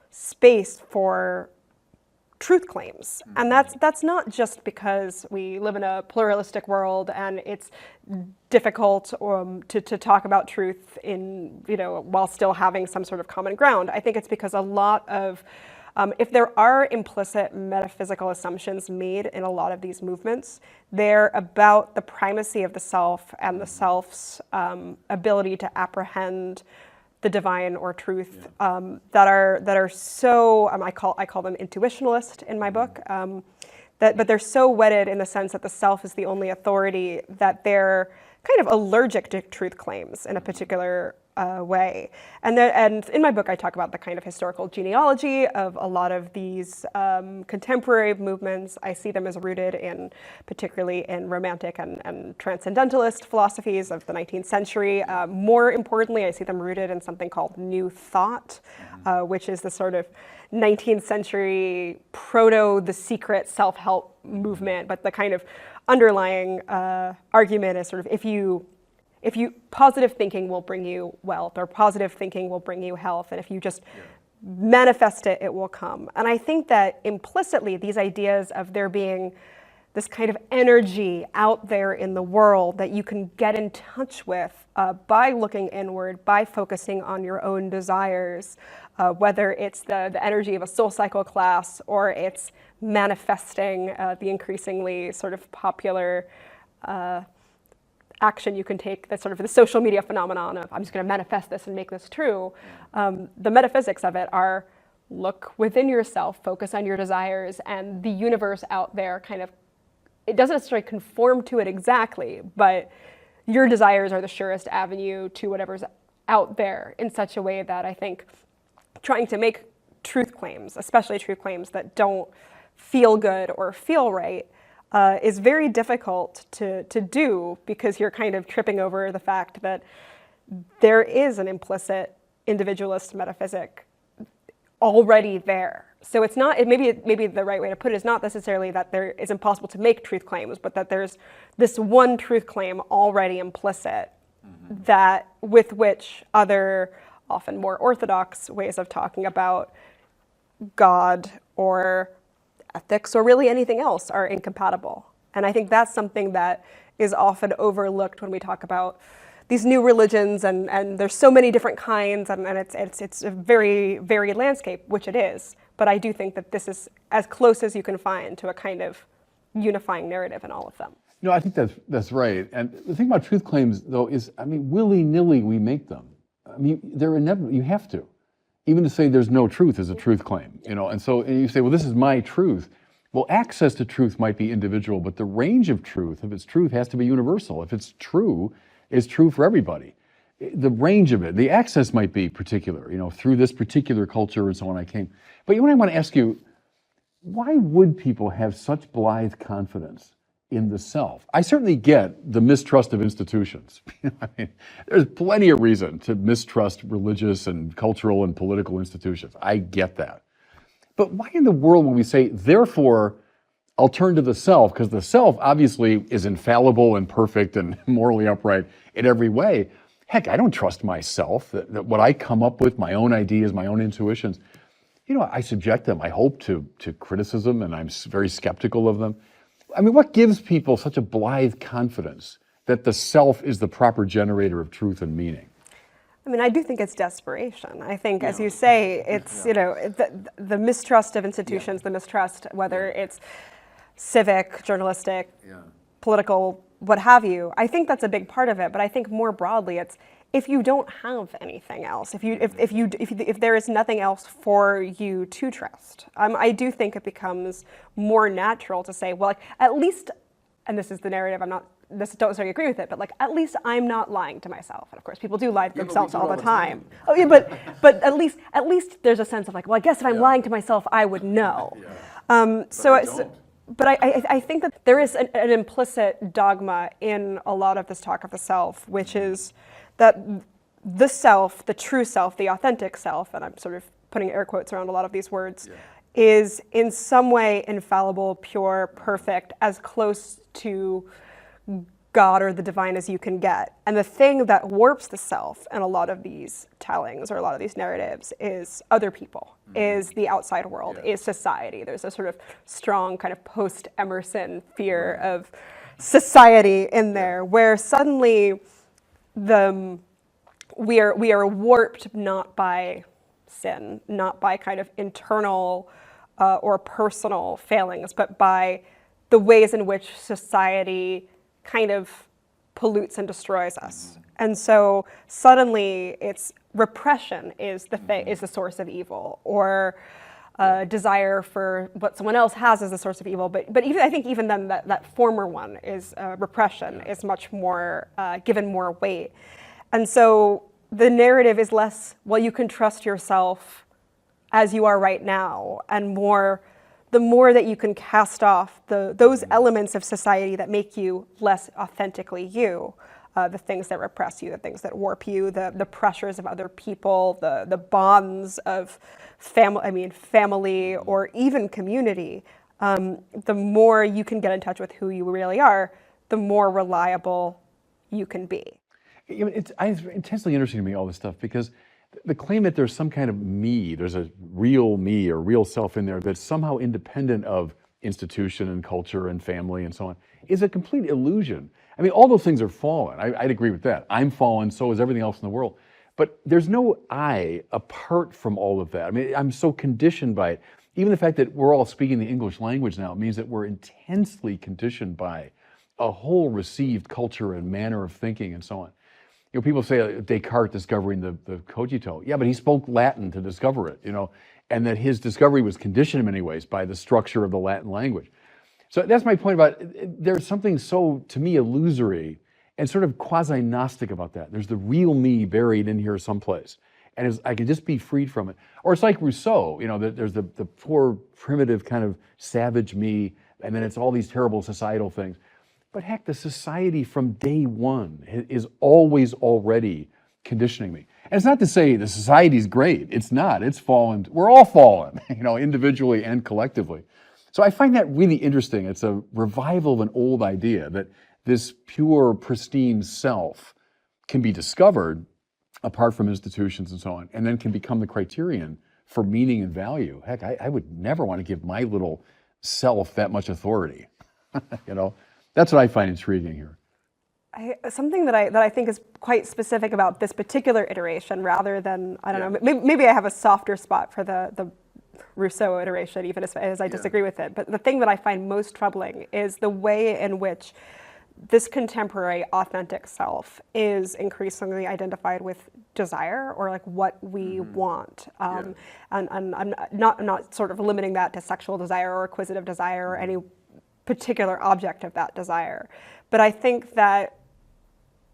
space for truth claims. And that's not just because we live in a pluralistic world and it's difficult to talk about truth in, while still having some sort of common ground. I think it's because a lot of, if there are implicit metaphysical assumptions made in a lot of these movements, they're about the primacy of the self and the self's ability to apprehend the divine or truth that are so I call them intuitionalist in my book, but they're so wedded in the sense that the self is the only authority that they're kind of allergic to truth claims in a particular way. And in my book, I talk about the kind of historical genealogy of a lot of these contemporary movements. I see them as rooted particularly in romantic and transcendentalist philosophies of the 19th century. More importantly, I see them rooted in something called New Thought, which is the sort of 19th century The Secret self-help movement, but the kind of underlying argument is sort of if you positive thinking will bring you wealth, or positive thinking will bring you health, and if you just manifest it, it will come. And I think that implicitly these ideas of there being this kind of energy out there in the world that you can get in touch with by looking inward, by focusing on your own desires, whether it's the energy of a soul cycle class or it's manifesting the increasingly sort of popular action you can take, that's sort of the social media phenomenon of I'm just going to manifest this and make this true. The metaphysics of it are look within yourself, focus on your desires, and the universe out there kind of, it doesn't necessarily conform to it exactly, but your desires are the surest avenue to whatever's out there in such a way that I think trying to make truth claims, especially truth claims that don't feel good or feel right, is very difficult to do because you're kind of tripping over the fact that there is an implicit individualist metaphysic already there. So it's not, maybe the right way to put it is not necessarily that it's impossible to make truth claims, but that there's this one truth claim already implicit that with which other, often more orthodox ways of talking about God or ethics or really anything else are incompatible. And I think that's something that is often overlooked when we talk about these new religions, and there's so many different kinds, and it's a very varied landscape, which it is. But I do think that this is as close as you can find to a kind of unifying narrative in all of them. No, I think that's right. And the thing about truth claims, though, is, willy-nilly we make them. They're inevitable. You have to. Even to say there's no truth is a truth claim, And so you say, well, this is my truth. Well, access to truth might be individual, but the range of truth, if it's truth, has to be universal. If it's true for everybody. The range of it, the access might be particular, through this particular culture and so on I came. But I want to ask you, why would people have such blithe confidence in the self? I certainly get the mistrust of institutions. There's plenty of reason to mistrust religious and cultural and political institutions. I get that. But why in the world would we say, therefore, I'll turn to the self, because the self obviously is infallible and perfect and morally upright in every way. Heck, I don't trust myself, that what I come up with, my own ideas, my own intuitions, I subject them, I hope, to criticism, and I'm very skeptical of them. What gives people such a blithe confidence that the self is the proper generator of truth and meaning? I do think it's desperation. I think, as you say, it's, the mistrust of institutions, the mistrust, whether it's civic, journalistic, political, what have you. I think that's a big part of it, but I think more broadly, it's if you don't have anything else, if there is nothing else for you to trust, I do think it becomes more natural to say, well, at least, and this is the narrative I'm not don't necessarily agree with it, but like at least I'm not lying to myself. And of course, people do lie to themselves all the time. Oh yeah, but at least there's a sense of like, well, I guess if I'm lying to myself, I would know. But I think that there is an implicit dogma in a lot of this talk of the self, which is that the self, the true self, the authentic self, and I'm sort of putting air quotes around a lot of these words, is in some way infallible, pure, perfect, as close to God or the divine as you can get. And the thing that warps the self in a lot of these tellings or a lot of these narratives is other people, is the outside world, is society. There's a sort of strong kind of post-Emerson fear of society in there, where suddenly we are warped not by sin, not by kind of internal or personal failings, but by the ways in which society kind of pollutes and destroys us. And so suddenly it's repression is the source of evil, or desire for what someone else has as the source of evil. But even I think even then that former one is repression is much more given more weight. And so the narrative is less, well, you can trust yourself as you are right now, and more, the more that you can cast off those elements of society that make you less authentically you, the things that repress you, the things that warp you, the pressures of other people, the bonds of family or even community, the more you can get in touch with who you really are, the more reliable you can be. It's intensely interesting to me, all this stuff, because the claim that there's some kind of me, there's a real me or real self in there that's somehow independent of institution and culture and family and so on, is a complete illusion. I mean, all those things are fallen. I'd agree with that. I'm fallen, so is everything else in the world. But there's no I apart from all of that. I mean, I'm so conditioned by it. Even the fact that we're all speaking the English language now means that we're intensely conditioned by a whole received culture and manner of thinking and so on. You know, people say Descartes discovering the cogito. Yeah, but he spoke Latin to discover it, you know, and that his discovery was conditioned in many ways by the structure of the Latin language. So that's my point about there's something so, to me, illusory and sort of quasi-Gnostic about that. There's the real me buried in here someplace, and I can just be freed from it. Or it's like Rousseau, you know, there's the poor, primitive kind of savage me, and then it's all these terrible societal things. But heck, the society from day one is always already conditioning me. And it's not to say the society's great. It's not. It's fallen. We're all fallen, you know, individually and collectively. So I find that really interesting. It's a revival of an old idea that this pure, pristine self can be discovered apart from institutions and so on, and then can become the criterion for meaning and value. Heck, I would never want to give my little self that much authority, you know? That's what I find intriguing here. Something that I think is quite specific about this particular iteration, rather than, I don't know, maybe I have a softer spot for the Rousseau iteration, even as I disagree with it. But the thing that I find most troubling is the way in which this contemporary authentic self is increasingly identified with desire, or like what we want. And I'm not sort of limiting that to sexual desire or acquisitive desire or any particular object of that desire. But I think that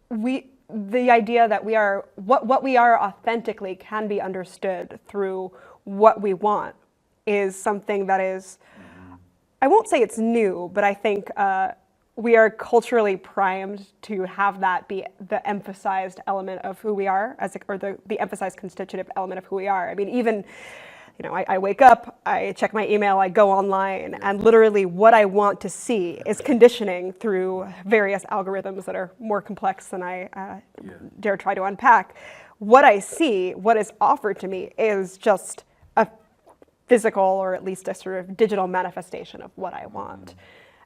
the idea that we are, what we are authentically can be understood through what we want is something that is, I won't say it's new, but I think we are culturally primed to have that be the emphasized element of who we are, or the emphasized constitutive element of who we are. I mean, even, you know, I wake up, I check my email, I go online, and literally what I want to see is conditioning through various algorithms that are more complex than I dare try to unpack. What I see, what is offered to me, is just a physical, or at least a sort of digital manifestation of what I want.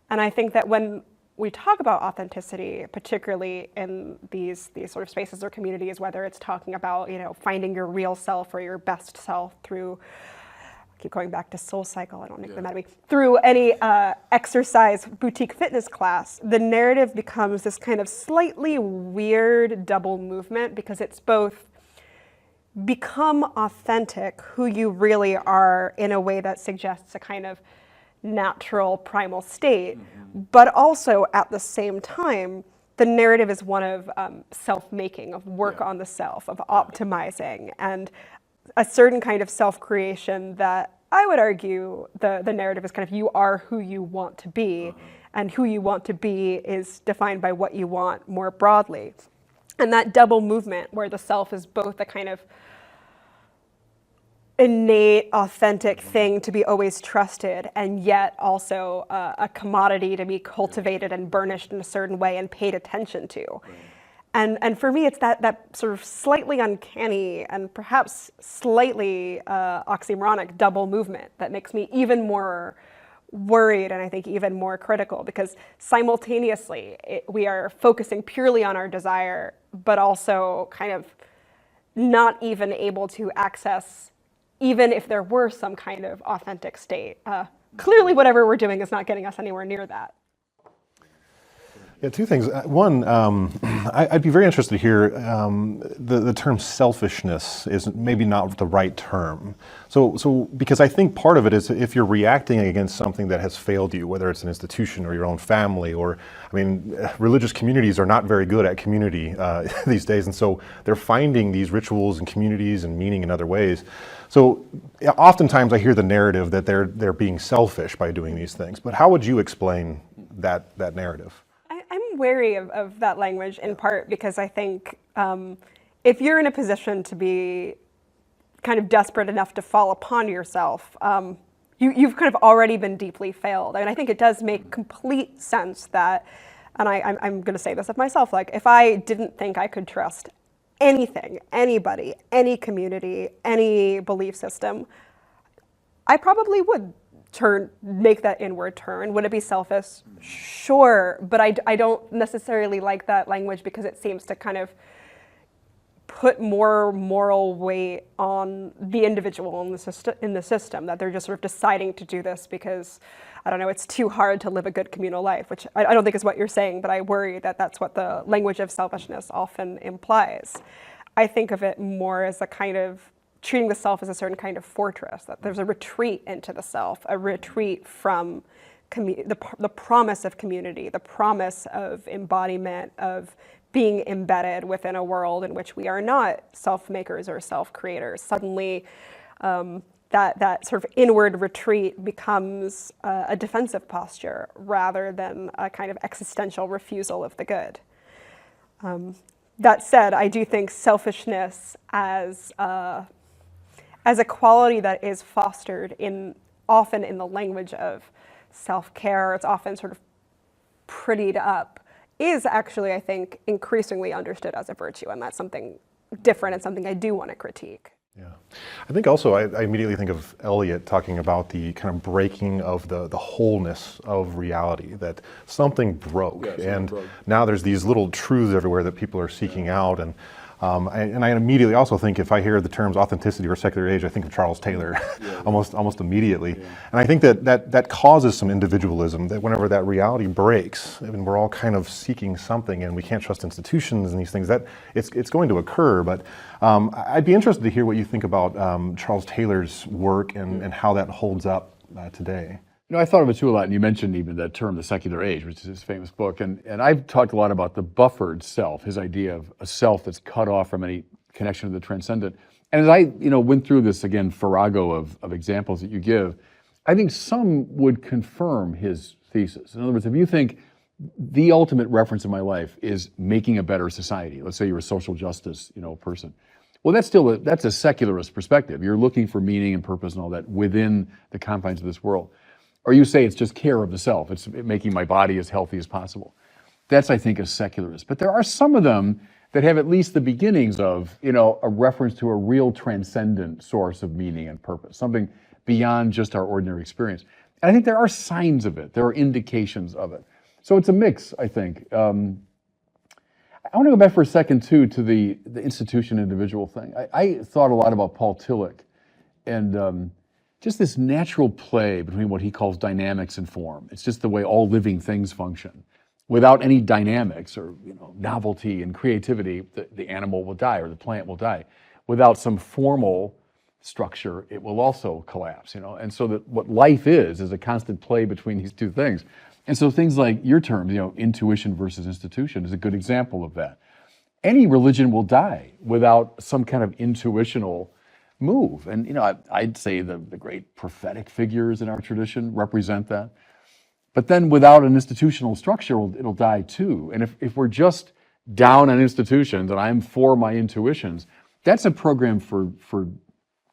And I think that when we talk about authenticity, particularly in these sort of spaces or communities, whether it's talking about, you know, finding your real self or your best self through, I keep going back to Soul Cycle, I don't make them mad at me, through any exercise boutique fitness class, the narrative becomes this kind of slightly weird double movement, because it's both become authentic, who you really are, in a way that suggests a kind of natural primal state, but also at the same time, the narrative is one of self-making, of work on the self, of optimizing, and a certain kind of self-creation that I would argue the narrative is kind of you are who you want to be, and who you want to be is defined by what you want more broadly. And that double movement where the self is both a kind of innate, authentic thing to be always trusted, and yet also a commodity to be cultivated and burnished in a certain way and paid attention to. And for me, it's that sort of slightly uncanny and perhaps slightly oxymoronic double movement that makes me even more worried and I think even more critical, because simultaneously we are focusing purely on our desire, but also kind of not even able to access, even if there were some kind of authentic state. Clearly, whatever we're doing is not getting us anywhere near that. Yeah, two things. One, I'd be very interested to hear the term selfishness is maybe not the right term. So because I think part of it is if you're reacting against something that has failed you, whether it's an institution or your own family, or, I mean, religious communities are not very good at community these days, and so they're finding these rituals and communities and meaning in other ways. So oftentimes I hear the narrative that they're being selfish by doing these things, but how would you explain that narrative? I'm wary of that language in part because I think if you're in a position to be kind of desperate enough to fall upon yourself, you've kind of already been deeply failed. I mean, I think it does make complete sense that, and I'm going to say this of myself, like if I didn't think I could trust anything, anybody, any community, any belief system, I probably would make that inward turn. Would it be selfish? Sure, but I don't necessarily like that language because it seems to kind of put more moral weight on the individual in the system, that they're just sort of deciding to do this because, I don't know, it's too hard to live a good communal life, which I don't think is what you're saying, but I worry that that's what the language of selfishness often implies. I think of it more as a kind of treating the self as a certain kind of fortress, that there's a retreat into the self, a retreat from the promise of community, the promise of embodiment, of being embedded within a world in which we are not self-makers or self-creators. Suddenly, that sort of inward retreat becomes a defensive posture rather than a kind of existential refusal of the good. That said, I do think selfishness as a quality that is fostered often in the language of self-care, it's often sort of prettied up, is actually, I think, increasingly understood as a virtue, and that's something different and something I do want to critique. Yeah, I think also I immediately think of Eliot talking about the kind of breaking of the wholeness of reality, that something broke, and now there's these little truths everywhere that people are seeking out, and I immediately also think, if I hear the terms authenticity or secular age, I think of Charles Taylor almost immediately. And I think that causes some individualism, that whenever that reality breaks, and we're all kind of seeking something and we can't trust institutions and these things, that it's going to occur. But I'd be interested to hear what you think about Charles Taylor's work and how that holds up today. You know, I thought of it too a lot, and you mentioned even that term, the secular age, which is his famous book, and I've talked a lot about the buffered self, his idea of a self that's cut off from any connection to the transcendent. And as I, went through this again, farrago of examples that you give, I think some would confirm his thesis. In other words, if you think the ultimate reference in my life is making a better society, let's say you're a social justice, person. Well, that's a secularist perspective. You're looking for meaning and purpose and all that within the confines of this world. Or you say it's just care of the self, it's making my body as healthy as possible. That's, I think, a secularist. But there are some of them that have at least the beginnings of, a reference to a real transcendent source of meaning and purpose, something beyond just our ordinary experience. And I think there are signs of it, there are indications of it. So it's a mix, I think. I want to go back for a second, too, to the institution individual thing. I thought a lot about Paul Tillich and just this natural play between what he calls dynamics and form. It's just the way all living things function. Without any dynamics or novelty and creativity, the animal will die or the plant will die. Without some formal structure, it will also collapse, And so that what life is a constant play between these two things. And so things like your term, intuition versus institution is a good example of that. Any religion will die without some kind of intuitional move. And, I'd say the great prophetic figures in our tradition represent that. But then without an institutional structure, it'll die too. And if we're just down on institutions and I'm for my intuitions, that's a program for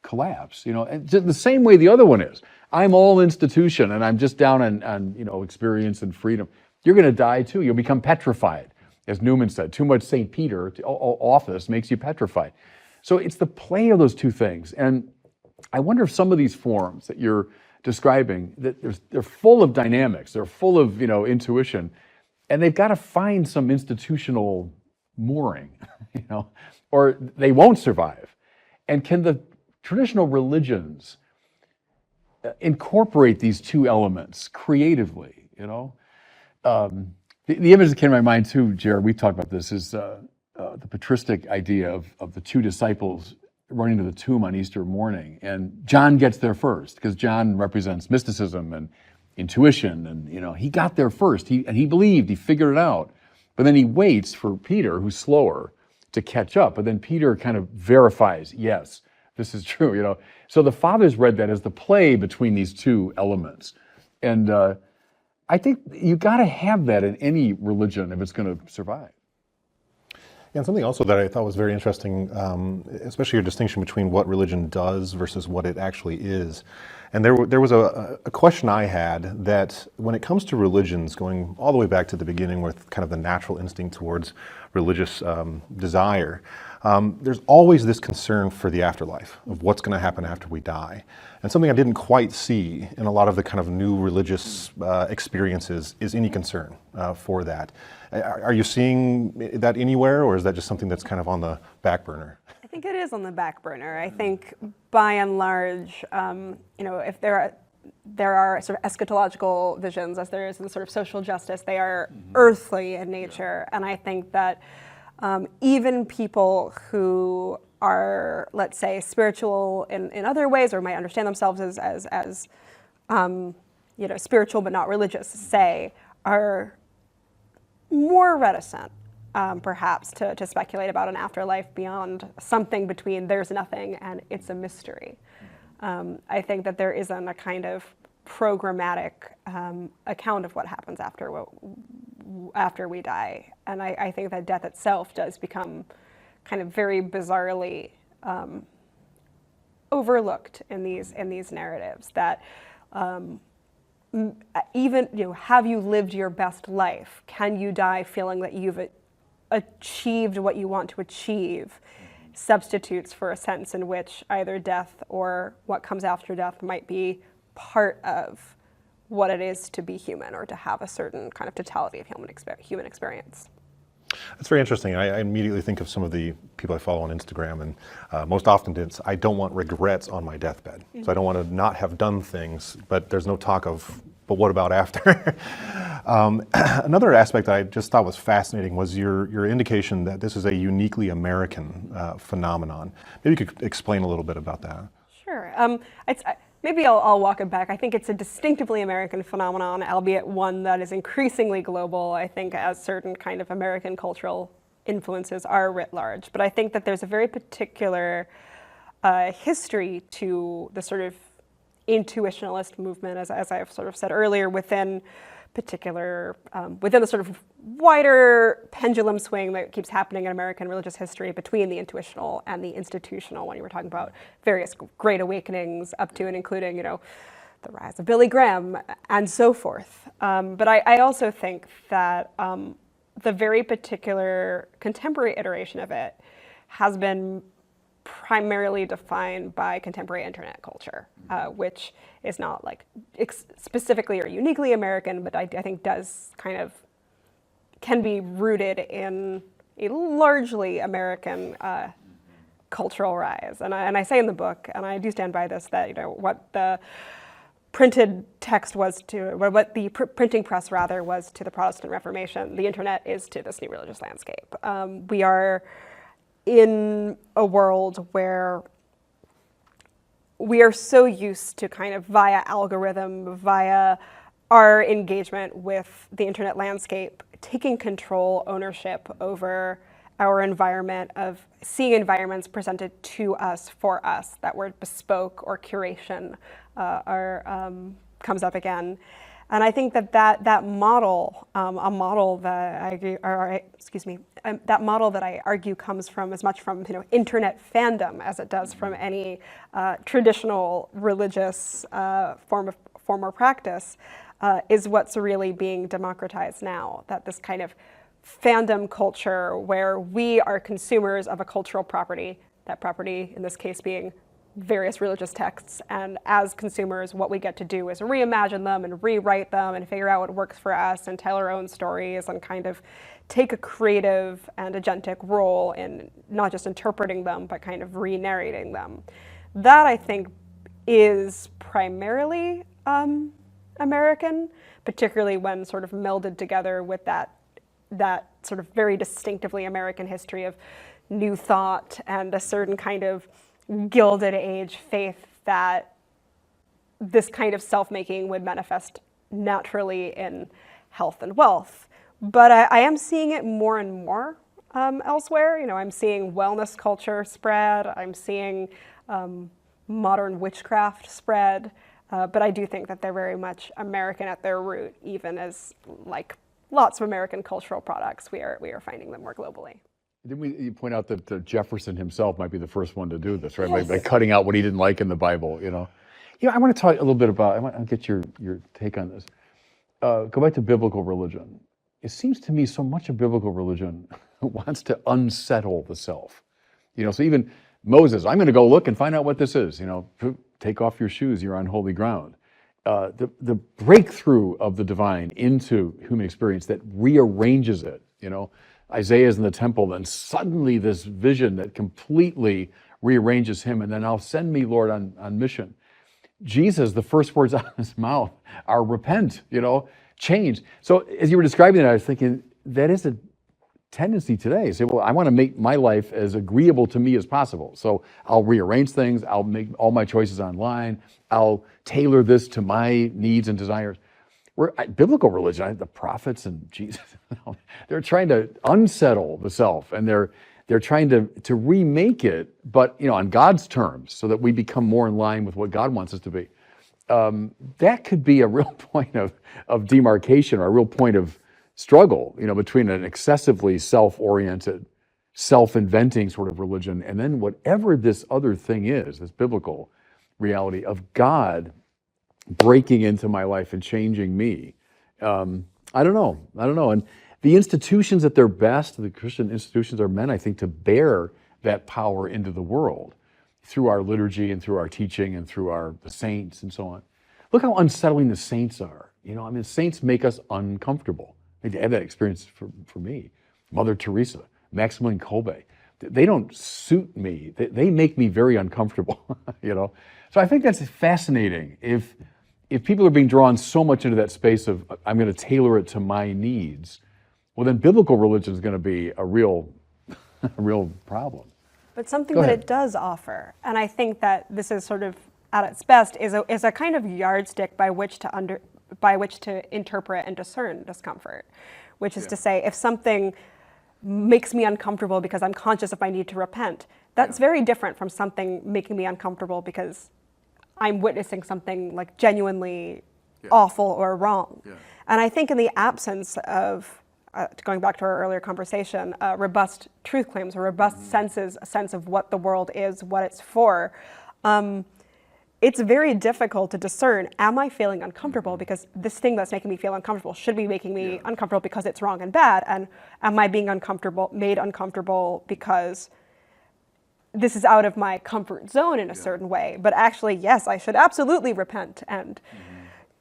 collapse, and the same way the other one is. I'm all institution and I'm just down on experience and freedom. You're going to die too. You'll become petrified. As Newman said, too much St. Peter office makes you petrified. So it's the play of those two things. And I wonder if some of these forms that you're describing, that they're full of dynamics, they're full of intuition, and they've got to find some institutional mooring, or they won't survive. And can the traditional religions incorporate these two elements creatively, The image that came to my mind too, Jared, we've talked about this, is the patristic idea of the two disciples running to the tomb on Easter morning. And John gets there first, because John represents mysticism and intuition, and he got there first. He believed, he figured it out. But then he waits for Peter, who's slower, to catch up. But then Peter kind of verifies, yes, this is true, So the fathers read that as the play between these two elements. And I think you got to have that in any religion if it's going to survive. And something also that I thought was very interesting, especially your distinction between what religion does versus what it actually is. And there was a question I had, that when it comes to religions, going all the way back to the beginning with kind of the natural instinct towards religious desire, there's always this concern for the afterlife, of what's going to happen after we die. And something I didn't quite see in a lot of the kind of new religious experiences is any concern for that. Are you seeing that anywhere, or is that just something that's kind of on the back burner? I think it is on the back burner. I think by and large, if there are sort of eschatological visions, as there is in sort of social justice, they are earthly in nature. And I think that even people who are, let's say, spiritual in other ways, or might understand themselves as spiritual but not religious, say, are more reticent, perhaps, to speculate about an afterlife beyond something between there's nothing and it's a mystery. I think that there isn't a kind of programmatic account of what happens after we die. And I think that death itself does become kind of very bizarrely overlooked in these narratives, that even, have you lived your best life? Can you die feeling that you've achieved what you want to achieve? Substitutes for a sense in which either death or what comes after death might be part of what it is to be human, or to have a certain kind of totality of human experience. That's very interesting. I immediately think of some of the people I follow on Instagram, and most often it's, I don't want regrets on my deathbed. So I don't want to not have done things, but there's no talk of, but what about after? Another aspect that I just thought was fascinating was your indication that this is a uniquely American phenomenon. Maybe you could explain a little bit about that. Sure. Maybe I'll walk it back. I think it's a distinctively American phenomenon, albeit one that is increasingly global, I think, as certain kind of American cultural influences are writ large. But I think that there's a very particular history to the sort of intuitionalist movement, as I've sort of said earlier, within the sort of wider pendulum swing that keeps happening in American religious history between the intuitional and the institutional, when you were talking about various great awakenings up to and including, the rise of Billy Graham and so forth. But I also think that the very particular contemporary iteration of it has been primarily defined by contemporary internet culture, which is not like specifically or uniquely American, but I think can be rooted in a largely American cultural rise. And I say in the book, and I do stand by this, that what the printed text was to, or what the printing press rather was to the Protestant Reformation, the internet is to this new religious landscape. We are in a world where we are so used to kind of via algorithm, via our engagement with the internet landscape, taking control, ownership over our environment, of seeing environments presented to us, for us, that word bespoke or curation comes up again. And I think that model, a model that that model that I argue comes from as much from internet fandom as it does from any traditional religious form or practice, is what's really being democratized now. That this kind of fandom culture where we are consumers of a cultural property, that property in this case being various religious texts, and as consumers what we get to do is reimagine them and rewrite them and figure out what works for us and tell our own stories and kind of take a creative and agentic role in not just interpreting them but kind of re-narrating them. That I think is primarily American, particularly when sort of melded together with that sort of very distinctively American history of New Thought and a certain kind of Gilded Age faith that this kind of self-making would manifest naturally in health and wealth. But I am seeing it more and more elsewhere. I'm seeing wellness culture spread. I'm seeing modern witchcraft spread. But I do think that they're very much American at their root, even as, like lots of American cultural products, we are finding them more globally. Didn't you point out that Jefferson himself might be the first one to do this, right? Yes. By cutting out what he didn't like in the Bible, I want to talk a little bit about, I want to get your take on this. Go back to biblical religion. It seems to me so much of biblical religion wants to unsettle the self. So even Moses, I'm going to go look and find out what this is. Take off your shoes, you're on holy ground. The breakthrough of the divine into human experience that rearranges it, Isaiah's in the temple, and suddenly this vision that completely rearranges him, and then I'll send me, Lord, on mission. Jesus, the first words out of his mouth are repent, change. So as you were describing that, I was thinking that is a tendency today. Say, well, I want to make my life as agreeable to me as possible. So I'll rearrange things, I'll make all my choices online, I'll tailor this to my needs and desires. Biblical religion, the prophets and Jesus, they're trying to unsettle the self, and they're trying to remake it, but on God's terms, so that we become more in line with what God wants us to be. That could be a real point of demarcation, or a real point of struggle, between an excessively self-oriented, self-inventing sort of religion, and then whatever this other thing is, this biblical reality of God breaking into my life and changing me. I don't know. And the institutions at their best, the Christian institutions, are meant, I think, to bear that power into the world through our liturgy and through our teaching and through the saints and so on. Look how unsettling the saints are. Saints make us uncomfortable. I had that experience for me. Mother Teresa, Maximilian Kolbe. They don't suit me. They make me very uncomfortable, So I think that's fascinating. If people are being drawn so much into that space of, I'm going to tailor it to my needs, well, then biblical religion is going to be a real problem. But something that it does offer, and I think that this is sort of at its best, is a kind of yardstick by which to interpret and discern discomfort, which is to say, if something makes me uncomfortable because I'm conscious of my need to repent, that's very different from something making me uncomfortable because I'm witnessing something like genuinely awful or wrong. Yeah. And I think in the absence of, going back to our earlier conversation, robust truth claims or robust senses, a sense of what the world is, what it's for, it's very difficult to discern, am I feeling uncomfortable because this thing that's making me feel uncomfortable should be making me uncomfortable because it's wrong and bad, and am I being made uncomfortable because this is out of my comfort zone in a certain way, but actually, yes, I should absolutely repent and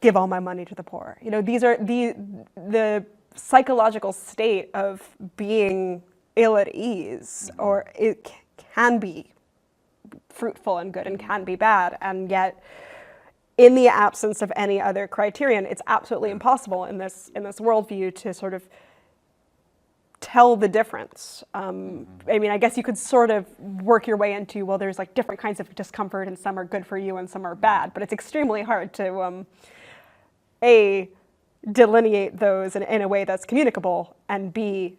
give all my money to the poor. These are the psychological state of being ill at ease, or it can be fruitful and good and can be bad, and yet in the absence of any other criterion, it's absolutely impossible in this worldview to sort of tell the difference. I mean, I guess you could sort of work your way into, well, there's like different kinds of discomfort and some are good for you and some are bad, but it's extremely hard to, A, delineate those in a way that's communicable, and B,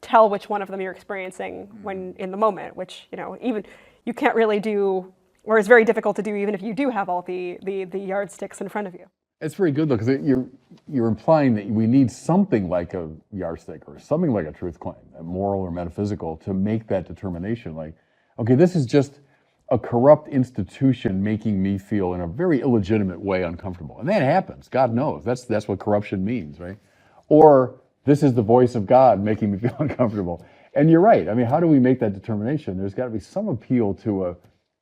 tell which one of them you're experiencing when in the moment, which, you know, even you can't really do, or it's very difficult to do even if you do have all the yardsticks in front of you. It's very good though, because you're implying that we need something like a yardstick or something like a truth claim, a moral or metaphysical, to make that determination. Like, okay, this is just a corrupt institution making me feel in a very illegitimate way uncomfortable. And that happens, God knows. That's what corruption means, right? Or this is the voice of God making me feel uncomfortable. And you're right. I mean, how do we make that determination? There's got to be some appeal to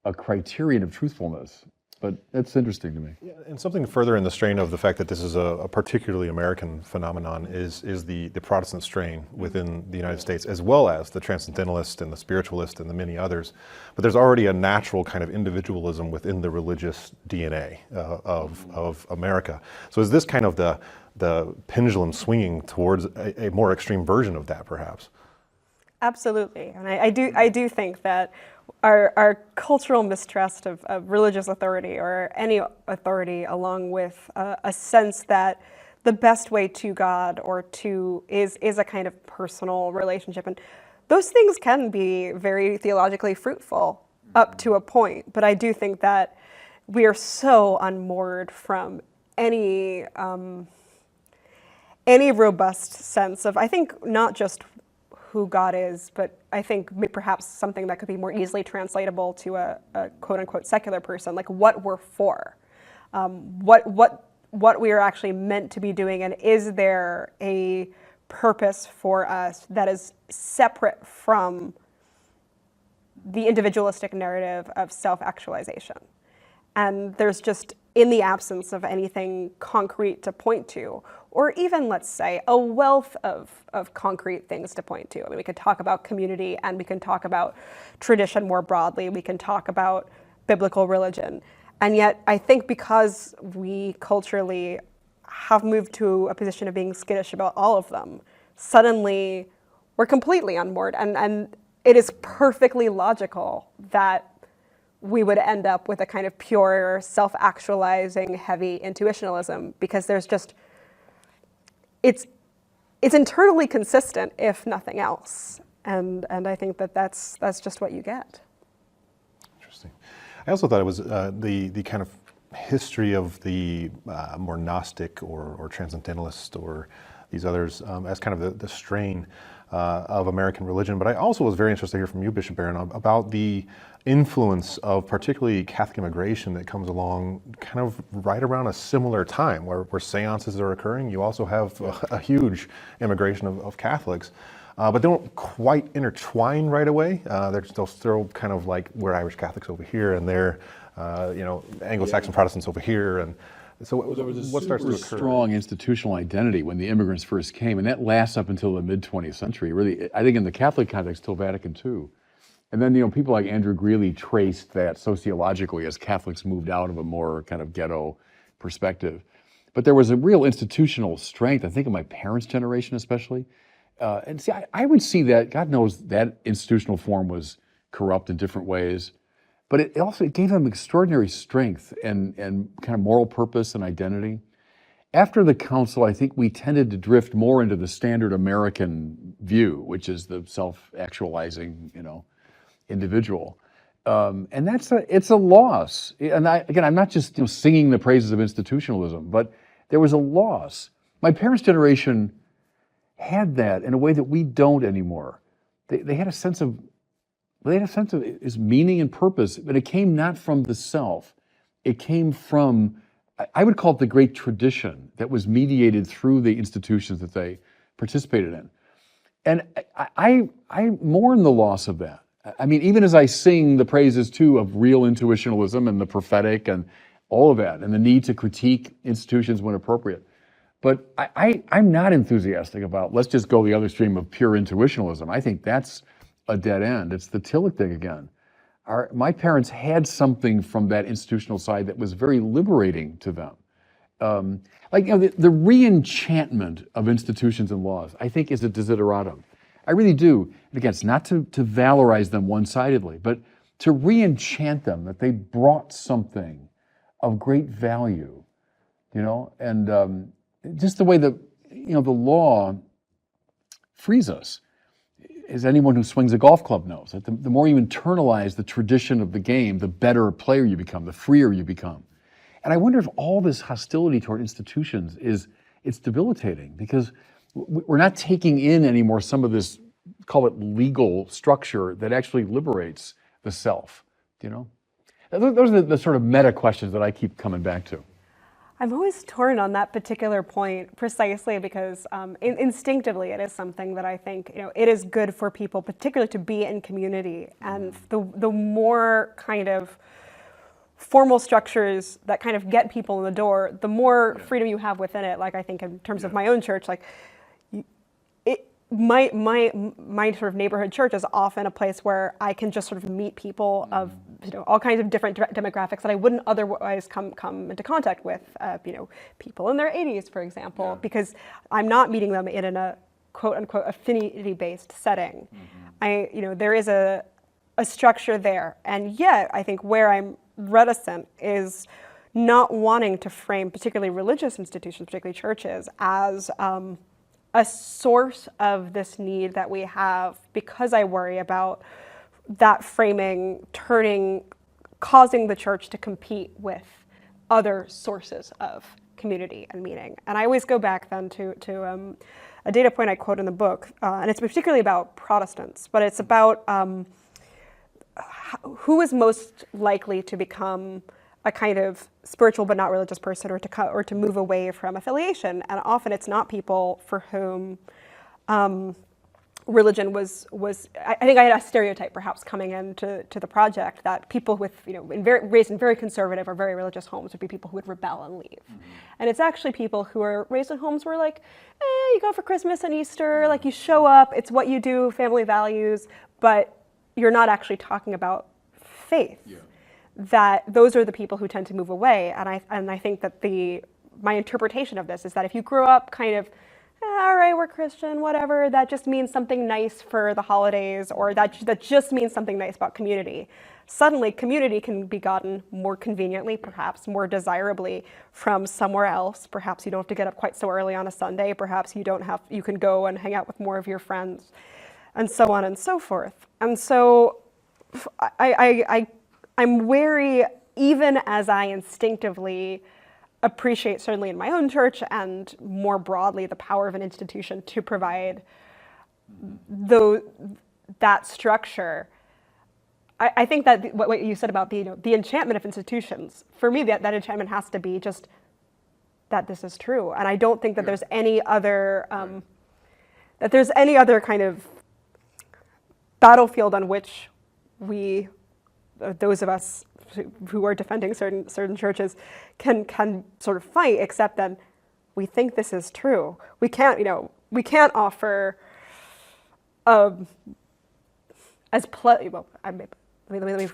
a criterion of truthfulness. But that's interesting to me. Yeah, and something further in the strain of the fact that this is a particularly American phenomenon is the Protestant strain within the United States, as well as the transcendentalist and the spiritualist and the many others. But there's already a natural kind of individualism within the religious DNA of America. So is this kind of the pendulum swinging towards a more extreme version of that, perhaps? Absolutely, and I do think that our cultural mistrust of religious authority or any authority, along with a sense that the best way to God or to is a kind of personal relationship, and those things can be very theologically fruitful up to a point. But I do think that we are so unmoored from any robust sense of, I think, not just who God is, but I think perhaps something that could be more easily translatable to a quote-unquote secular person, like what we're for, what we are actually meant to be doing, and is there a purpose for us that is separate from the individualistic narrative of self-actualization. And there's just, in the absence of anything concrete to point to, or even, let's say, a wealth of concrete things to point to. I mean, we could talk about community, and we can talk about tradition more broadly. We can talk about biblical religion. And yet, I think because we culturally have moved to a position of being skittish about all of them, suddenly we're completely unmoored. And it is perfectly logical that we would end up with a kind of pure, self-actualizing, heavy intuitionalism, because there's just, it's internally consistent, if nothing else. And I think that that's just what you get. Interesting. I also thought it was the kind of history of the more Gnostic or Transcendentalist or these others as kind of the strain of American religion. But I also was very interested to hear from you, Bishop Barron, about the influence of particularly Catholic immigration that comes along kind of right around a similar time where seances are occurring. You also have a huge immigration of Catholics, but they don't quite intertwine right away. They're still kind of like, we're Irish Catholics over here, and they're Anglo-Saxon Protestants over here. And so there was a what starts to occur? strong institutional identity when the immigrants first came, and that lasts up until the mid-20th century. Really, I think in the Catholic context, till Vatican II. And then, people like Andrew Greeley traced that sociologically as Catholics moved out of a more kind of ghetto perspective. But there was a real institutional strength, I think, in my parents' generation especially. And see, I would see that, God knows that institutional form was corrupt in different ways, but it also gave them extraordinary strength and kind of moral purpose and identity. After the council, I think we tended to drift more into the standard American view, which is the self-actualizing, individual. And it's a loss. And I'm not just singing the praises of institutionalism, but there was a loss. My parents' generation had that in a way that we don't anymore. They had a sense of its meaning and purpose, but it came not from the self. It came from, I would call it the great tradition that was mediated through the institutions that they participated in. And I mourn the loss of that. I mean, even as I sing the praises too of real intuitionalism and the prophetic and all of that, and the need to critique institutions when appropriate. But I'm not enthusiastic about, let's just go the other stream of pure intuitionalism. I think that's a dead end. It's the Tillich thing again. My parents had something from that institutional side that was very liberating to them. The re-enchantment of institutions and laws, I think, is a desideratum. I really do. And again, it's not to valorize them one-sidedly, but to re-enchant them, that they brought something of great value, and just the way the law frees us, as anyone who swings a golf club knows, that the more you internalize the tradition of the game, the better a player you become, the freer you become. And I wonder if all this hostility toward institutions it's debilitating, because we're not taking in anymore some of this, call it legal structure, that actually liberates the self, Those are the sort of meta questions that I keep coming back to. I'm always torn on that particular point, precisely because instinctively it is something that I think it is good for people, particularly to be in community, and the more kind of formal structures that kind of get people in the door, the more freedom you have within it. Like I think in terms of my own church, like my sort of neighborhood church is often a place where I can just sort of meet people of all kinds of different demographics that I wouldn't otherwise come into contact with. People in their 80s, for example, because I'm not meeting them in a quote unquote affinity-based setting. There is a structure there, and yet I think where I'm reticent is not wanting to frame particularly religious institutions, particularly churches, as a source of this need that we have, because I worry about that framing causing the church to compete with other sources of community and meaning. And I always go back then to a data point I quote in the book, and it's particularly about Protestants, but it's about who is most likely to become a kind of spiritual but not religious person, or to move away from affiliation. And often it's not people for whom religion was. I think I had a stereotype perhaps coming into the project that people with raised in very conservative or very religious homes would be people who would rebel and leave. And it's actually people who are raised in homes where you go for Christmas and Easter, like you show up, it's what you do, family values, but you're not actually talking about faith. That those are the people who tend to move away. And I think that my interpretation of this is that if you grew up kind of, all right, we're Christian, whatever, that just means something nice for the holidays, or that just means something nice about community. Suddenly, community can be gotten more conveniently, perhaps more desirably, from somewhere else. Perhaps you don't have to get up quite so early on a Sunday. Perhaps you can go and hang out with more of your friends, and so on and so forth. And so I'm wary, even as I instinctively appreciate, certainly in my own church and more broadly, the power of an institution to provide that structure. I think that what you said about the enchantment of institutions, for me, that enchantment has to be just that this is true. And I don't think that there's any other kind of battlefield on which those of us who are defending certain churches can sort of fight, except that we think this is true. We can't offer let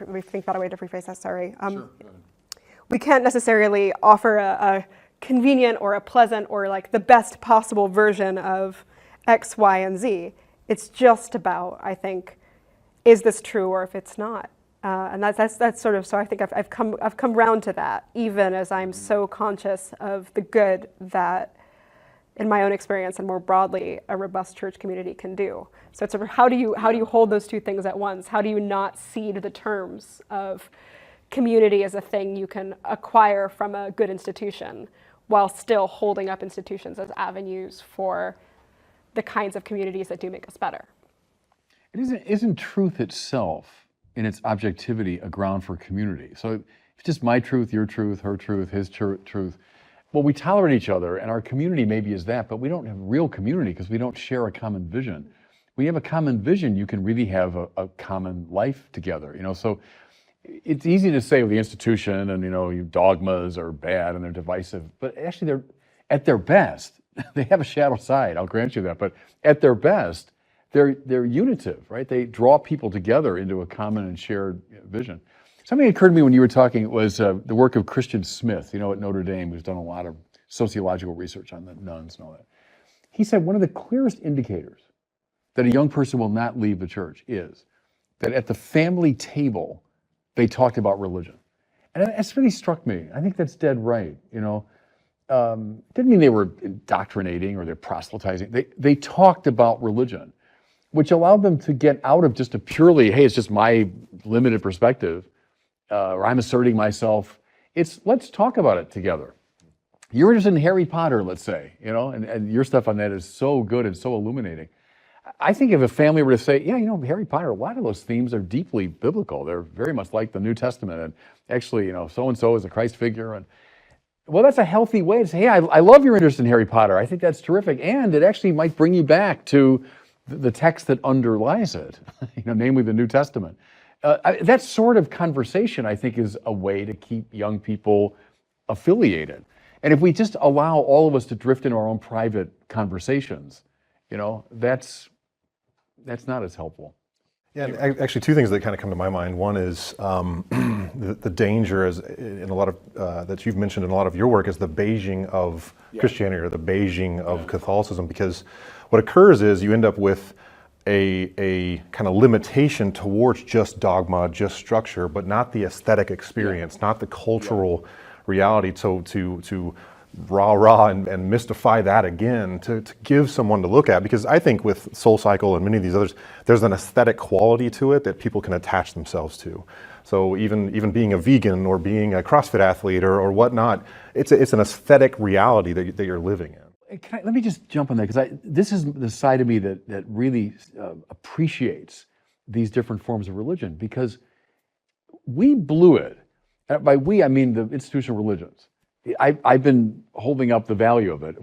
me think about a way to rephrase that. Sorry. Sure. We can't necessarily offer a convenient or a pleasant or like the best possible version of X, Y, and Z. It's just about, I think, is this true or if it's not. And that's sort of, so I think I've come round to that, even as I'm so conscious of the good that, in my own experience and more broadly, a robust church community can do. So it's sort of how do you hold those two things at once? How do you not cede the terms of community as a thing you can acquire from a good institution, while still holding up institutions as avenues for the kinds of communities that do make us better? And isn't truth itself, in its objectivity, a ground for community? So if it's just my truth, your truth, her truth, his truth, well, we tolerate each other, and our community maybe is that, but we don't have real community because we don't share a common vision. When you have a common vision, you can really have a common life together. So it's easy to say, well, the institution and dogmas are bad and they're divisive, but actually they're at their best. They have a shadow side, I'll grant you that, but at their best, they're unitive, right? They draw people together into a common and shared vision. Something occurred to me when you were talking. It was the work of Christian Smith, at Notre Dame, who's done a lot of sociological research on the nuns and all that. He said one of the clearest indicators that a young person will not leave the church is that at the family table, they talked about religion. And that's really struck me. I think that's dead right, you know. Didn't mean they were indoctrinating or they're proselytizing. They talked about religion, which allowed them to get out of just a purely, hey, it's just my limited perspective, or I'm asserting myself. It's let's talk about it together. You're interested in Harry Potter, let's say, you know, and your stuff on that is so good and so illuminating. I think if a family were to say, yeah, you know, Harry Potter, a lot of those themes are deeply biblical. They're very much like the New Testament. And actually, you know, so-and-so is a Christ figure. And well, that's a healthy way to say, hey, I love your interest in Harry Potter. I think that's terrific. And it actually might bring you back to the text that underlies it, you know, namely the New Testament. That sort of conversation, I think, is a way to keep young people affiliated. And if we just allow all of us to drift into our own private conversations, you know, that's not as helpful. Yeah, and actually, two things that kind of come to my mind. One is the danger, is in a lot of that you've mentioned in a lot of your work, is the Beijing of Christianity or the Beijing of Catholicism. Because what occurs is you end up with a kind of limitation towards just dogma, just structure, but not the aesthetic experience, not the cultural reality. So to rah and mystify that again, to give someone to look at, because I think with SoulCycle and many of these others, there's an aesthetic quality to it that people can attach themselves to. So even being a vegan or being a CrossFit athlete or whatnot, it's an aesthetic reality that you're living in. Let me just jump on that, because this is the side of me that really appreciates these different forms of religion, because we blew it. By we, I mean the institutional religions. I've been holding up the value of it,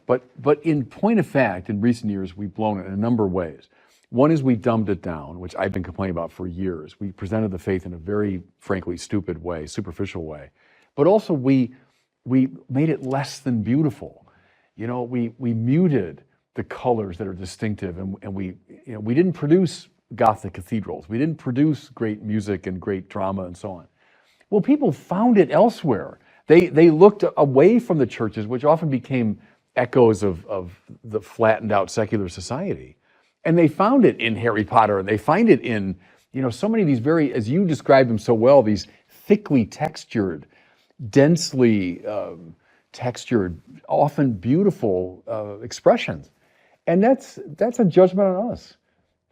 but in point of fact, in recent years, we've blown it in a number of ways. One is we dumbed it down, which I've been complaining about for years. We presented the faith in a very, frankly, stupid way, superficial way. But also we made it less than beautiful. You know, we muted the colors that are distinctive, and we didn't produce Gothic cathedrals. We didn't produce great music and great drama and so on. Well, people found it elsewhere. They looked away from the churches, which often became echoes of the flattened out secular society. And they found it in Harry Potter, and they find it in, you know, so many of these very, as you described them so well, these thickly textured, densely textured, often beautiful expressions. And that's a judgment on us,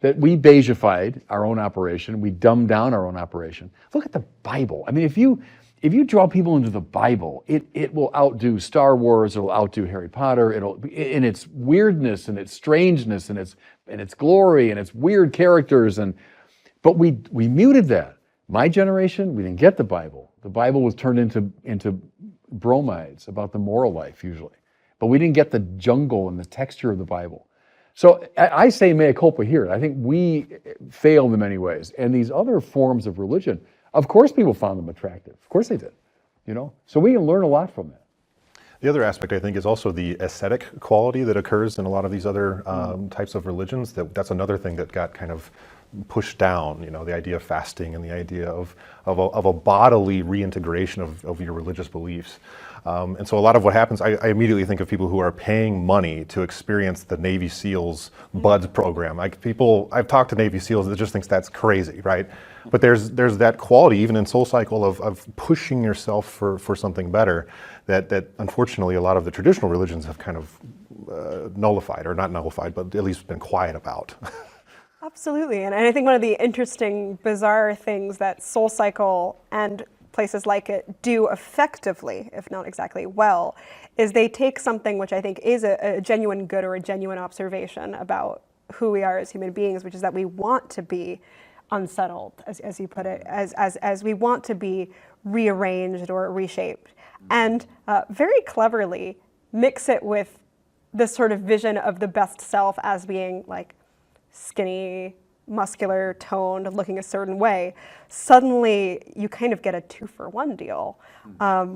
that we Beijified our own operation, we dumbed down our own operation. Look at the Bible. I mean, if you draw people into the Bible, it will outdo Star Wars, it'll outdo Harry Potter, it'll in its weirdness and its strangeness and its glory and its weird characters, but we muted that. My generation, we didn't get the Bible. The Bible was turned into bromides about the moral life usually. But we didn't get the jungle and the texture of the Bible. So I say mea culpa here. I think we failed in many ways. And these other forms of religion, of course people found them attractive. Of course they did. You know? So we can learn a lot from that. The other aspect, I think, is also the aesthetic quality that occurs in a lot of these other types of religions. That's another thing that got kind of pushed down, you know, the idea of fasting and the idea of a bodily reintegration of your religious beliefs. And so a lot of what happens, I immediately think of people who are paying money to experience the Navy SEALs BUDS program. I've talked to Navy SEALs that just thinks that's crazy, right? But there's that quality, even in SoulCycle, of pushing yourself for something better that unfortunately a lot of the traditional religions have kind of nullified, or not nullified, but at least been quiet about. Absolutely, and I think one of the interesting, bizarre things that SoulCycle and places like it do effectively, if not exactly well, is they take something which I think is a genuine good or a genuine observation about who we are as human beings, which is that we want to be unsettled, as you put it, as we want to be rearranged or reshaped, and very cleverly mix it with this sort of vision of the best self as being like skinny, muscular, toned, looking a certain way. Suddenly you kind of get a 2-for-1 deal,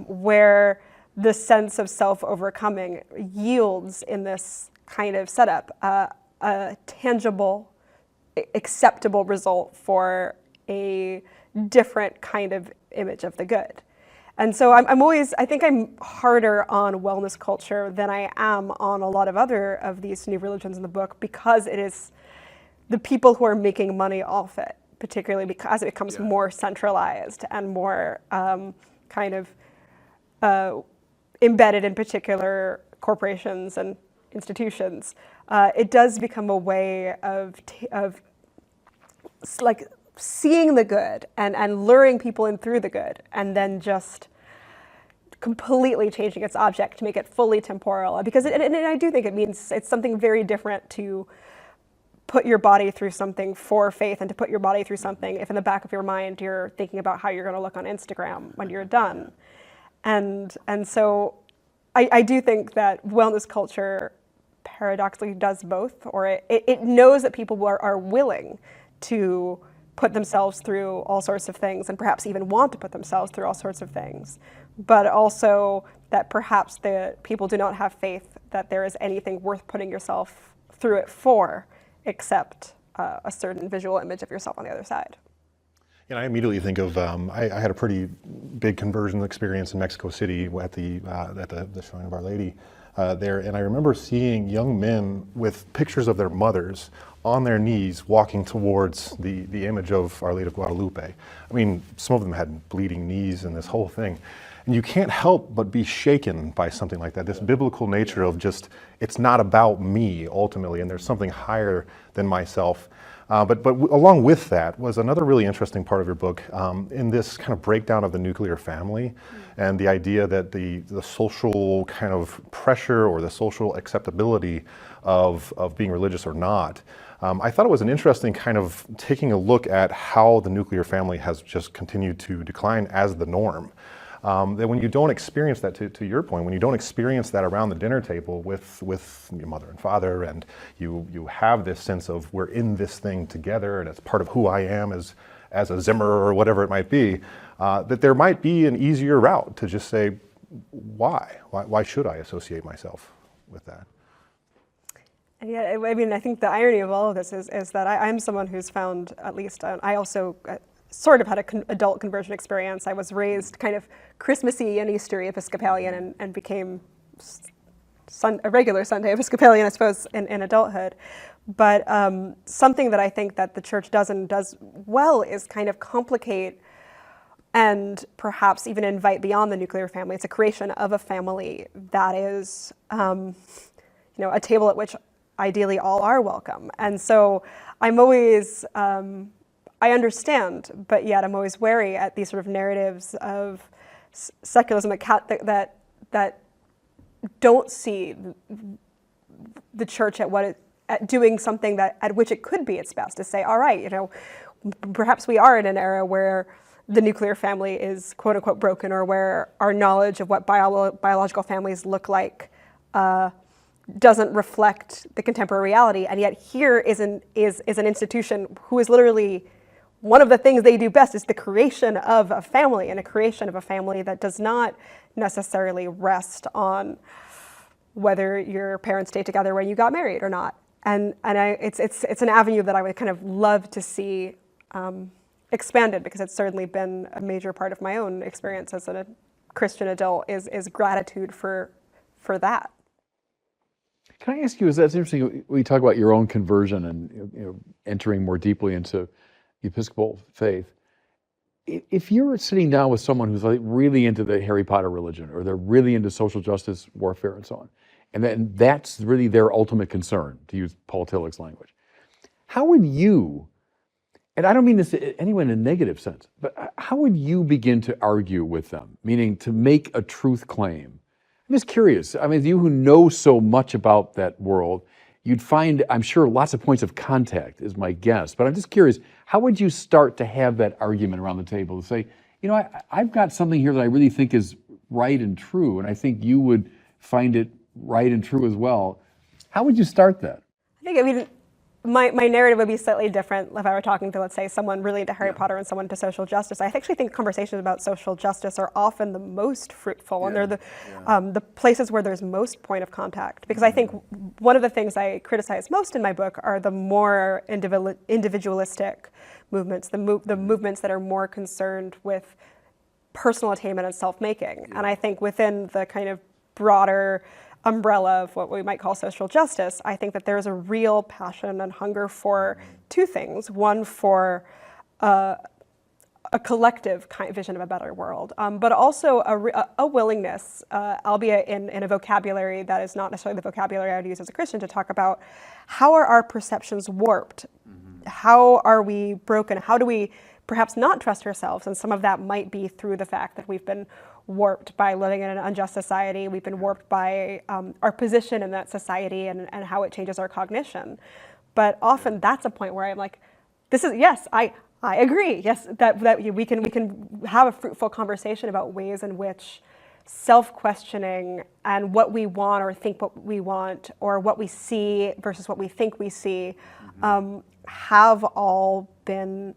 where the sense of self-overcoming yields in this kind of setup a tangible, acceptable result for a different kind of image of the good. And so I think I'm harder on wellness culture than I am on a lot of other of these new religions in the book, because it is the people who are making money off it, particularly because it becomes more centralized and more embedded in particular corporations and institutions, it does become a way of like seeing the good and luring people in through the good, and then just completely changing its object to make it fully temporal. Because and I do think it means it's something very different to put your body through something for faith and to put your body through something if in the back of your mind you're thinking about how you're going to look on Instagram when you're done. And so I do think that wellness culture paradoxically does both, or it knows that people are willing to put themselves through all sorts of things and perhaps even want to put themselves through all sorts of things, but also that perhaps the people do not have faith that there is anything worth putting yourself through it for, except a certain visual image of yourself on the other side. And I immediately think of, I had a pretty big conversion experience in Mexico City at the Shrine of Our Lady there, and I remember seeing young men with pictures of their mothers on their knees walking towards the image of Our Lady of Guadalupe. I mean, some of them had bleeding knees and this whole thing. And you can't help but be shaken by something like that, this biblical nature of just, it's not about me ultimately, and there's something higher than myself. But along with that was another really interesting part of your book, in this kind of breakdown of the nuclear family and the idea that the social kind of pressure or the social acceptability of being religious or not. I thought it was an interesting kind of taking a look at how the nuclear family has just continued to decline as the norm. That when you don't experience that, to your point, when you don't experience that around the dinner table with your mother and father, and you have this sense of we're in this thing together and it's part of who I am as a Zimmer or whatever it might be, that there might be an easier route to just say, why should I associate myself with that? Yeah, I mean, I think the irony of all of this is that I'm someone who's found, at least, I also sort of had an adult conversion experience. I was raised kind of Christmassy and Eastery Episcopalian and became a regular Sunday Episcopalian, I suppose, in adulthood. But something that I think that the church does well is kind of complicate and perhaps even invite beyond the nuclear family. It's a creation of a family that is, a table at which ideally all are welcome. And so I'm always, I understand, but yet I'm always wary at these sort of narratives of secularism that don't see the church at doing something at which it could be its best, to say, all right, perhaps we are in an era where the nuclear family is quote unquote broken, or where our knowledge of what biological families look like doesn't reflect the contemporary reality. And yet here is an institution who is literally, one of the things they do best is the creation of a family, and a creation of a family that does not necessarily rest on whether your parents stayed together when you got married or not. And it's an avenue that I would kind of love to see expanded, because it's certainly been a major part of my own experience as a Christian adult is gratitude for that. Can I ask you, that's interesting, when you talk about your own conversion and entering more deeply into the Episcopal faith. If you're sitting down with someone who's like really into the Harry Potter religion, or they're really into social justice warfare and so on, and then that's really their ultimate concern, to use Paul Tillich's language, how would you, and I don't mean this to anyone in a negative sense, but how would you begin to argue with them, meaning to make a truth claim? I'm just curious. I mean, you who know so much about that world, you'd find, I'm sure, lots of points of contact, is my guess. But I'm just curious, how would you start to have that argument around the table to say, I've got something here that I really think is right and true, and I think you would find it right and true as well. How would you start that? I mean, my narrative would be slightly different if I were talking to, let's say, someone really into Harry Potter and someone into social justice. I actually think conversations about social justice are often the most fruitful, and they're the places where there's most point of contact. Because I think one of the things I criticize most in my book are the more individualistic movements, the movements that are more concerned with personal attainment and self-making. And I think within the kind of broader umbrella of what we might call social justice, I think that there's a real passion and hunger for two things. One, for a collective kind of vision of a better world, but also a willingness, albeit in a vocabulary that is not necessarily the vocabulary I would use as a Christian, to talk about how are our perceptions warped? How are we broken? How do we perhaps not trust ourselves? And some of that might be through the fact that we've been warped by living in an unjust society. We've been warped by our position in that society and how it changes our cognition. But often that's a point where I'm like, this is, yes, I agree. Yes, that we can have a fruitful conversation about ways in which self-questioning and what we want or think what we want, or what we see versus what we think we see, have all been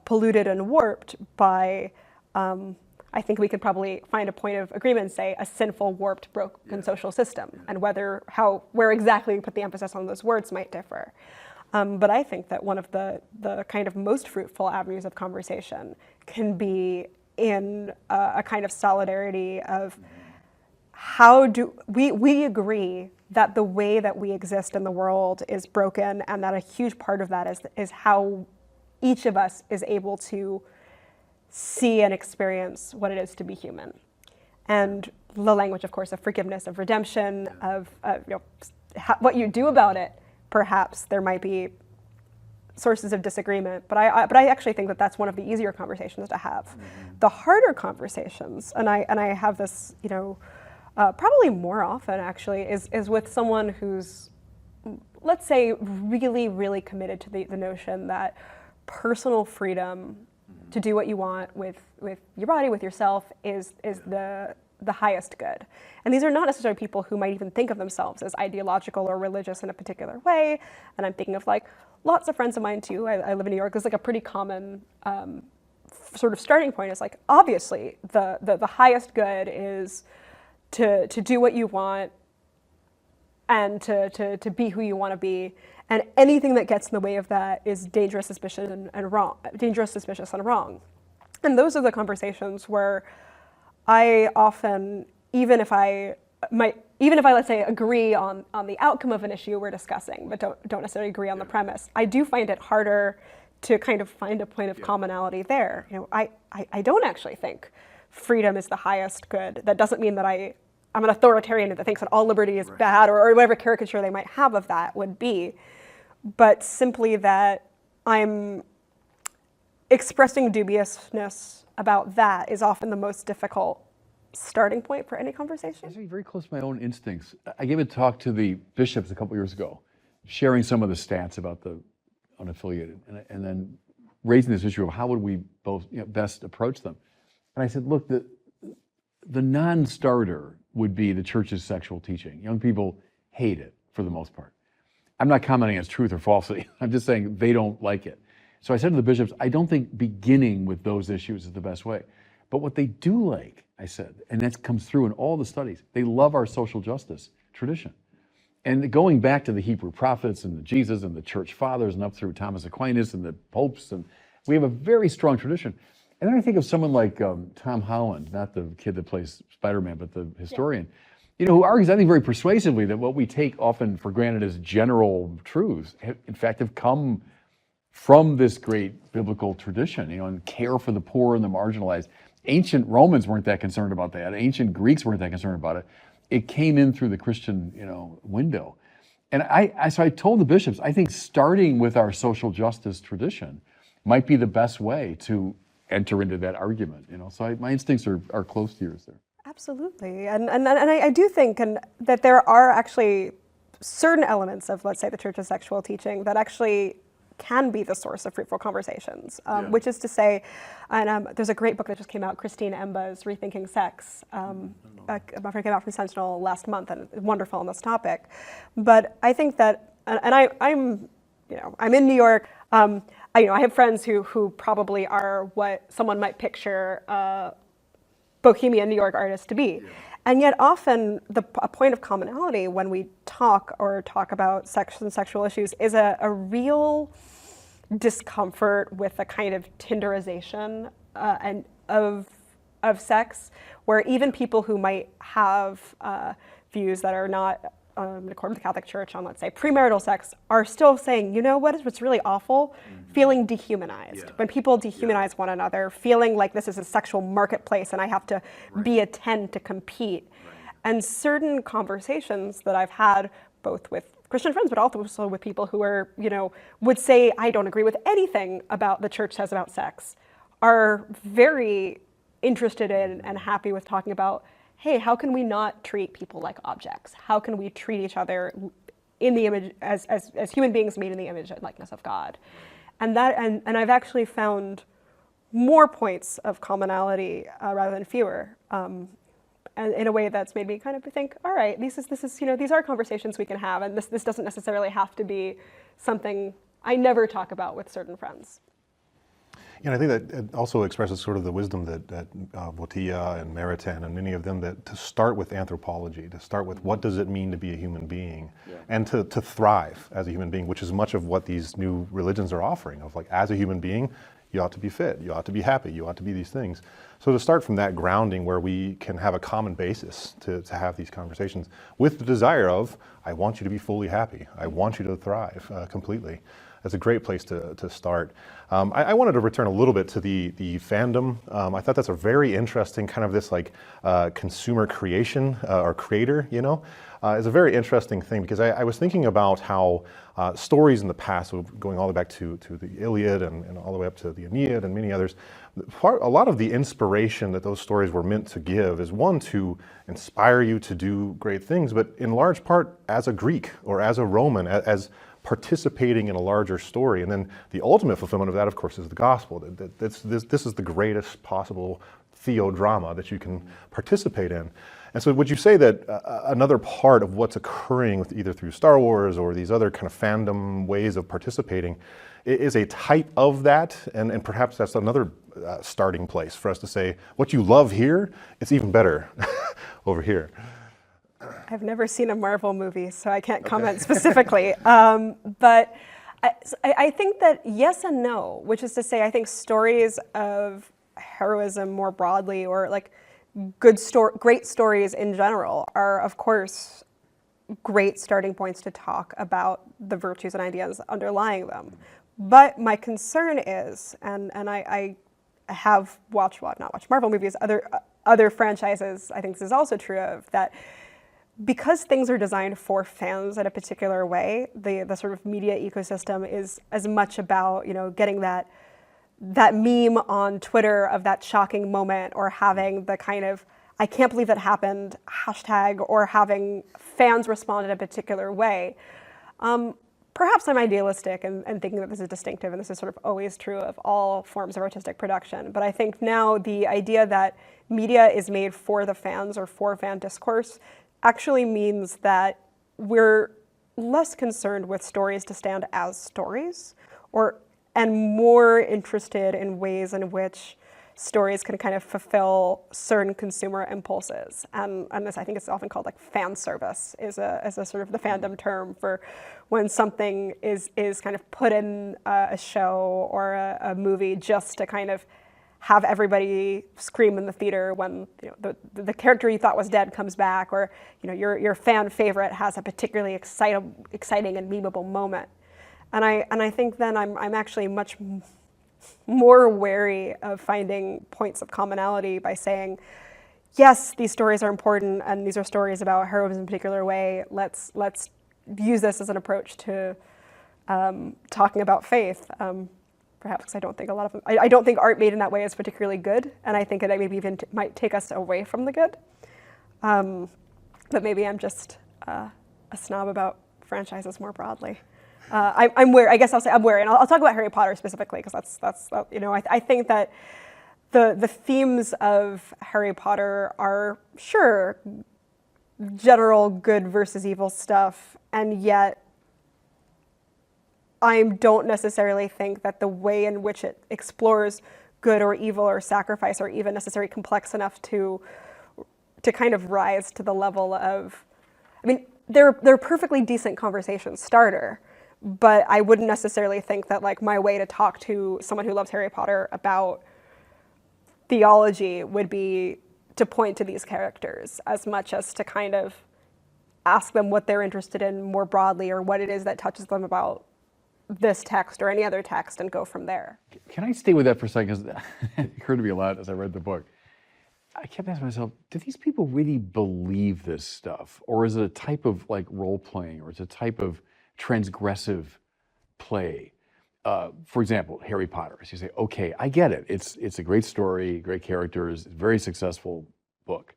polluted and warped by, I think we could probably find a point of agreement and say, a sinful, warped, broken social system, and where exactly we put the emphasis on those words might differ. But I think that one of the kind of most fruitful avenues of conversation can be in a kind of solidarity of how do we agree that the way that we exist in the world is broken, and that a huge part of that is how each of us is able to see and experience what it is to be human. And the language, of course, of forgiveness, of redemption, of what you do about it. Perhaps there might be sources of disagreement, but I actually think that that's one of the easier conversations to have. The harder conversations, and I have this, probably more often actually, is with someone who's, let's say, really, really committed to the notion that personal freedom to do what you want with your body, with yourself, is the highest good. And these are not necessarily people who might even think of themselves as ideological or religious in a particular way. And I'm thinking of lots of friends of mine too. I live in New York. It's a pretty common sort of starting point. Is obviously the highest good is to do what you want and to be who you want to be. And anything that gets in the way of that is dangerous, suspicious, and wrong. Dangerous, suspicious, and wrong. And those are the conversations where I often, even if I let's say agree on the outcome of an issue we're discussing, but don't necessarily agree on the premise, I do find it harder to kind of find a point of commonality there. I don't actually think freedom is the highest good. That doesn't mean that I'm an authoritarian that thinks that all liberty is bad, or whatever caricature they might have of that would be, but simply that I'm expressing dubiousness about that is often the most difficult starting point for any conversation. It's very close to my own instincts. I gave a talk to the bishops a couple years ago, sharing some of the stats about the unaffiliated, and then raising this issue of how would we both best approach them. And I said, look, the non-starter would be the church's sexual teaching. Young people hate it for the most part. I'm not commenting as truth or falsity. I'm just saying they don't like it. So I said to the bishops, I don't think beginning with those issues is the best way. But what they do like, I said, and that comes through in all the studies, they love our social justice tradition. And going back to the Hebrew prophets and the Jesus and the church fathers and up through Thomas Aquinas and the popes, and we have a very strong tradition. And then I think of someone like Tom Holland, not the kid that plays Spider-Man, but the historian, who argues, I think, very persuasively that what we take often for granted as general truths, in fact, have come from this great biblical tradition, and care for the poor and the marginalized. Ancient Romans weren't that concerned about that. Ancient Greeks weren't that concerned about it. It came in through the Christian, window. And so I told the bishops, I think starting with our social justice tradition might be the best way to enter into that argument. So my instincts are close to yours there. Absolutely, and I do think that there are actually certain elements of, let's say, the church's sexual teaching that actually can be the source of fruitful conversations, which is to say, and there's a great book that just came out, Christine Emba's Rethinking Sex. My friend came out from Sentinel last month, and wonderful on this topic. But I think that, and I'm in New York. I have friends who probably are what someone might picture bohemian New York artists to be. And yet often a point of commonality when we talk about sex and sexual issues is a real discomfort with a kind of Tinderization and of sex, where even people who might have views that are not in accordance with the Catholic Church on, let's say, premarital sex are still saying, you know what is what's really awful? Feeling dehumanized. When people dehumanize one another, feeling like this is a sexual marketplace and I have to be a 10 to compete. And certain conversations that I've had, both with Christian friends, but also with people who are, would say, I don't agree with anything about the church says about sex, are very interested in and happy with talking about, hey, how can we not treat people like objects? How can we treat each other in the image as human beings made in the image and likeness of God? And I've actually found more points of commonality rather than fewer, and in a way that's made me kind of think, all right, these are conversations we can have, and this doesn't necessarily have to be something I never talk about with certain friends. And I think that it also expresses sort of the wisdom that Botilla and Maritain and many of them, that to start with anthropology, to start with what does it mean to be a human being, and to thrive as a human being, which is much of what these new religions are offering, of like, as a human being, you ought to be fit, you ought to be happy, you ought to be these things. So to start from that grounding where we can have a common basis to have these conversations with the desire of, I want you to be fully happy, I want you to thrive completely. That's a great place to start. I wanted to return a little bit to the fandom. I thought that's a very interesting kind of this like consumer creation or creator, is a very interesting thing, because I was thinking about how stories in the past, so going all the way back to the Iliad and all the way up to the Aeneid and many others, a lot of the inspiration that those stories were meant to give is, one, to inspire you to do great things, but in large part as a Greek or as a Roman, as participating in a larger story. And then the ultimate fulfillment of that, of course, is the gospel. This is the greatest possible theodrama that you can participate in. And so would you say that another part of what's occurring with either through Star Wars or these other kind of fandom ways of participating is a type of that, and perhaps that's another starting place for us to say, what you love here, it's even better over here? I've never seen a Marvel movie, so I can't comment specifically. But I think that yes and no, which is to say, I think stories of heroism more broadly, or like great stories in general, are of course great starting points to talk about the virtues and ideas underlying them. But my concern is, and I have not watched Marvel movies, other franchises, I think this is also true of, that because things are designed for fans in a particular way, the sort of media ecosystem is as much about, getting that meme on Twitter of that shocking moment, or having the kind of, I can't believe that happened hashtag, or having fans respond in a particular way. Perhaps I'm idealistic and thinking that this is distinctive, and this is sort of always true of all forms of artistic production. But I think now the idea that media is made for the fans or for fan discourse actually means that we're less concerned with stories to stand as stories, and more interested in ways in which stories can kind of fulfill certain consumer impulses. And this, I think it's often called like fan service, is a sort of the fandom term for when something is kind of put in a show or a movie just to kind of have everybody scream in the theater when the character you thought was dead comes back, or your fan favorite has a particularly exciting and memeable moment. And I think then I'm actually much more wary of finding points of commonality by saying, yes, these stories are important, and these are stories about heroism in a particular way. Let's use this as an approach to talking about faith. Perhaps because I don't think I don't think art made in that way is particularly good, and I think it maybe even might take us away from the good. But maybe I'm just a snob about franchises more broadly. I'm wary. I guess I'll say I'm wary, and I'll talk about Harry Potter specifically, because that's I think that the themes of Harry Potter are sure general good versus evil stuff, and yet I don't necessarily think that the way in which it explores good or evil or sacrifice are even necessarily complex enough to kind of rise to the level of, I mean, they're perfectly decent conversation starter, but I wouldn't necessarily think that like my way to talk to someone who loves Harry Potter about theology would be to point to these characters as much as to kind of ask them what they're interested in more broadly or what it is that touches them about this text or any other text and go from there. Can I stay with that for a second? Because it occurred to me a lot as I read the book. I kept asking myself, do these people really believe this stuff? Or is it a type of like role playing, or is it a type of transgressive play? For example, Harry Potter. So you say, okay, I get it. It's a great story, great characters, very successful book.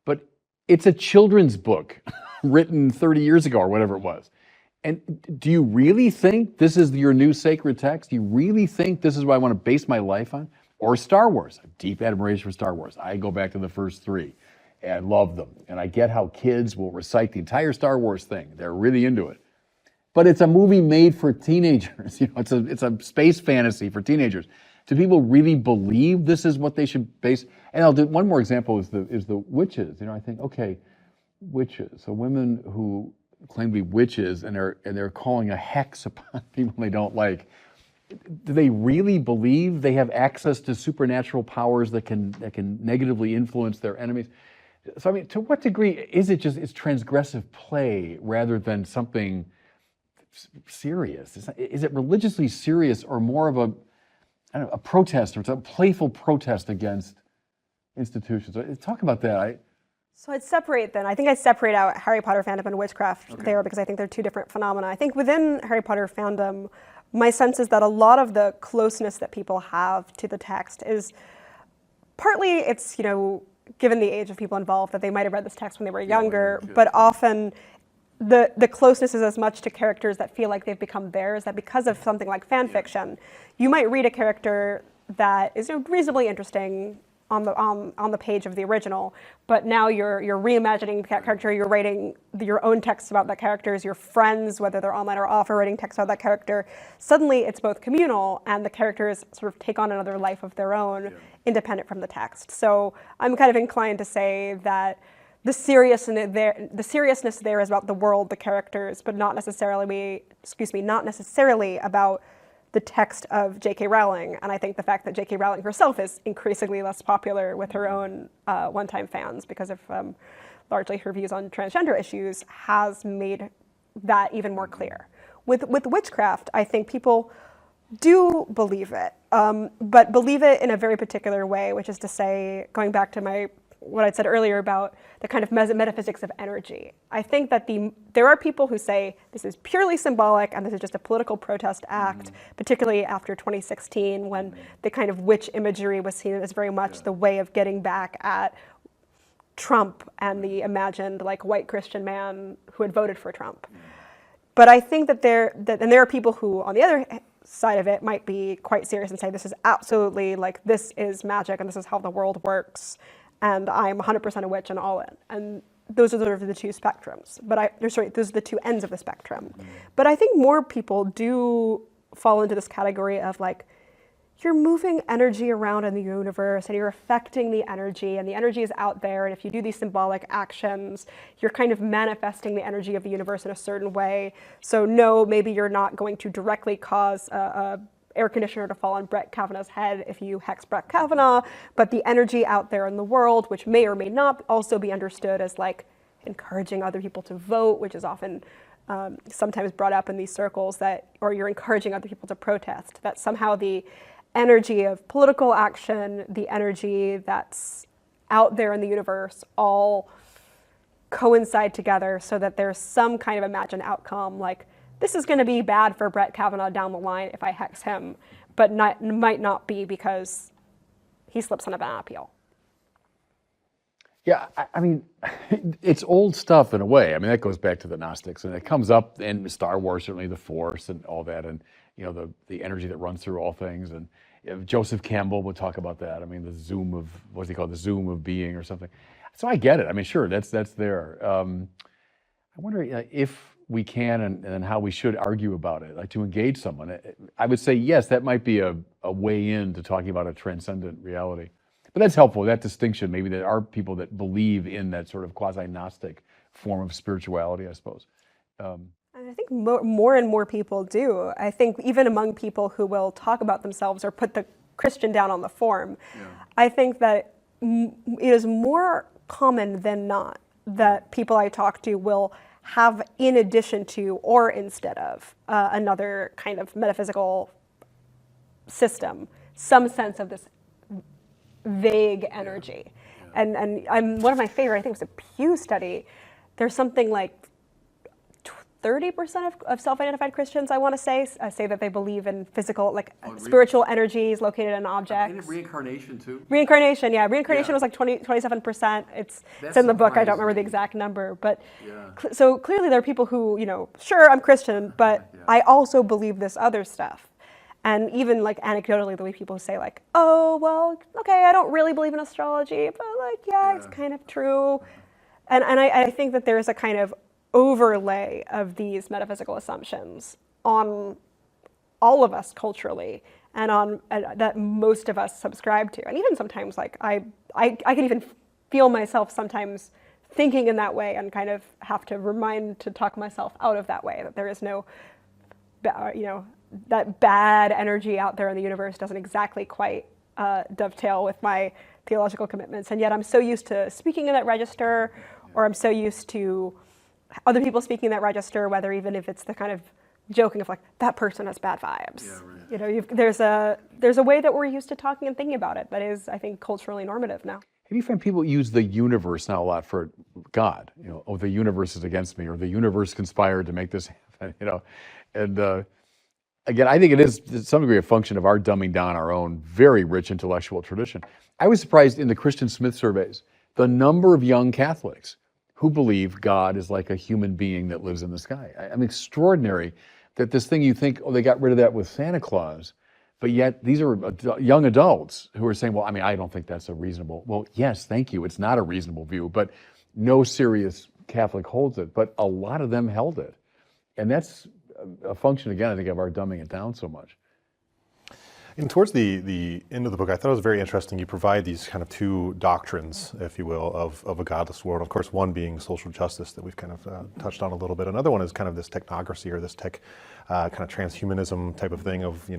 But it's a children's book written 30 years ago or whatever it was. And do you really think this is your new sacred text? Do you really think this is what I want to base my life on? Or Star Wars. I have deep admiration for Star Wars. I go back to the first three and love them. And I get how kids will recite the entire Star Wars thing. They're really into it. But it's a movie made for teenagers. You know, it's a space fantasy for teenagers. Do people really believe this is what they should base? And I'll do one more example is the witches. You know, I think, okay, witches. So women who claim to be witches and they're calling a hex upon people they don't like. Do they really believe they have access to supernatural powers that can negatively influence their enemies? So I mean, to what degree is it just it's transgressive play rather than something serious? Is it religiously serious or more of a protest, or it's a playful protest against institutions? Talk about that. So I'd separate then. I think I'd separate out Harry Potter fandom and witchcraft there because I think they're two different phenomena. I think within Harry Potter fandom, my sense is that a lot of the closeness that people have to the text is partly it's, you know, given the age of people involved, that they might have read this text when they were younger, but often the closeness is as much to characters that feel like they've become theirs, that because of something like fan fiction, you might read a character that is reasonably interesting on the page of the original, but now you're reimagining that character, you're writing your own texts about that character, your friends, whether they're online or off, are writing texts about that character. Suddenly it's both communal and the characters sort of take on another life of their own, independent from the text. So I'm kind of inclined to say that the seriousness there is about the world, the characters, but not necessarily about the text of J.K. Rowling. And I think the fact that J.K. Rowling herself is increasingly less popular with her own one-time fans because of largely her views on transgender issues has made that even more clear. With witchcraft, I think people do believe it, but believe it in a very particular way, which is to say, going back to what I'd said earlier about the kind of metaphysics of energy. I think that there are people who say this is purely symbolic and this is just a political protest act, particularly after 2016 when the kind of witch imagery was seen as very much the way of getting back at Trump and the imagined like white Christian man who had voted for Trump. But I think that there are people who, on the other side of it, might be quite serious and say this is absolutely like this is magic and this is how the world works. And I'm 100% a witch and all in. And those are sort of the two spectrums. Those are the two ends of the spectrum. But I think more people do fall into this category of like, you're moving energy around in the universe and you're affecting the energy, and the energy is out there. And if you do these symbolic actions, you're kind of manifesting the energy of the universe in a certain way. So no, maybe you're not going to directly cause a air conditioner to fall on Brett Kavanaugh's head if you hex Brett Kavanaugh, but the energy out there in the world, which may or may not also be understood as like encouraging other people to vote, which is often sometimes brought up in these circles, or you're encouraging other people to protest, that somehow the energy of political action, the energy that's out there in the universe all coincide together so that there's some kind of imagined outcome, like this is going to be bad for Brett Kavanaugh down the line if I hex him, but might not be because he slips on a banana peel. Yeah, I mean, it's old stuff in a way. I mean, that goes back to the Gnostics, and it comes up in Star Wars, certainly the Force and all that, and you know the energy that runs through all things. And Joseph Campbell would talk about that. I mean, the zoom of what's he called, the zoom of being or something. So I get it. I mean, sure, that's there. I wonder if we can and how we should argue about it, like to engage someone. I would say, yes, that might be a way in to talking about a transcendent reality. But that's helpful, that distinction. Maybe there are people that believe in that sort of quasi-Gnostic form of spirituality, I suppose. And I think more and more people do. I think even among people who will talk about themselves or put the Christian down on the form, I think that it is more common than not that people I talk to will have, in addition to or instead of another kind of metaphysical system, some sense of this vague energy. And I'm one of my favorite, I think it was a Pew study, there's something like 30% of self-identified Christians, I want to say that they believe in physical, like spiritual energies located in objects. And reincarnation too? Reincarnation, yeah. Reincarnation was like 27%. It's in the book. I don't remember the exact number. But so clearly there are people who, sure, I'm Christian, but I also believe this other stuff. And even like anecdotally, the way people say like, oh, well, okay, I don't really believe in astrology, but like, yeah, it's kind of true. And I think that there's a kind of overlay of these metaphysical assumptions on all of us culturally, and on that most of us subscribe to. And even sometimes, like I can even feel myself sometimes thinking in that way, and kind of have to talk myself out of that way. That there is no, that bad energy out there in the universe doesn't exactly quite dovetail with my theological commitments. And yet I'm so used to speaking in that register, or I'm so used to other people speaking in that register, whether even if it's the kind of joking of like, that person has bad vibes. Yeah, right. There's a way that we're used to talking and thinking about it that is, I think, culturally normative now. Have you found people use the universe now a lot for God? Oh, the universe is against me, or the universe conspired to make this happen, And again, I think it is to some degree a function of our dumbing down our own very rich intellectual tradition. I was surprised in the Christian Smith surveys, the number of young Catholics who believe God is like a human being that lives in the sky. I mean, extraordinary that this thing you think, oh, they got rid of that with Santa Claus, but yet these are young adults who are saying, well, I mean, I don't think that's a reasonable, well, yes, thank you, it's not a reasonable view, but no serious Catholic holds it, but a lot of them held it. And that's a function, again, I think, of our dumbing it down so much. And towards the end of the book, I thought it was very interesting. You provide these kind of two doctrines, if you will, of a godless world. Of course, one being social justice that we've kind of touched on a little bit. Another one is kind of this technocracy, or this tech kind of transhumanism type of thing of,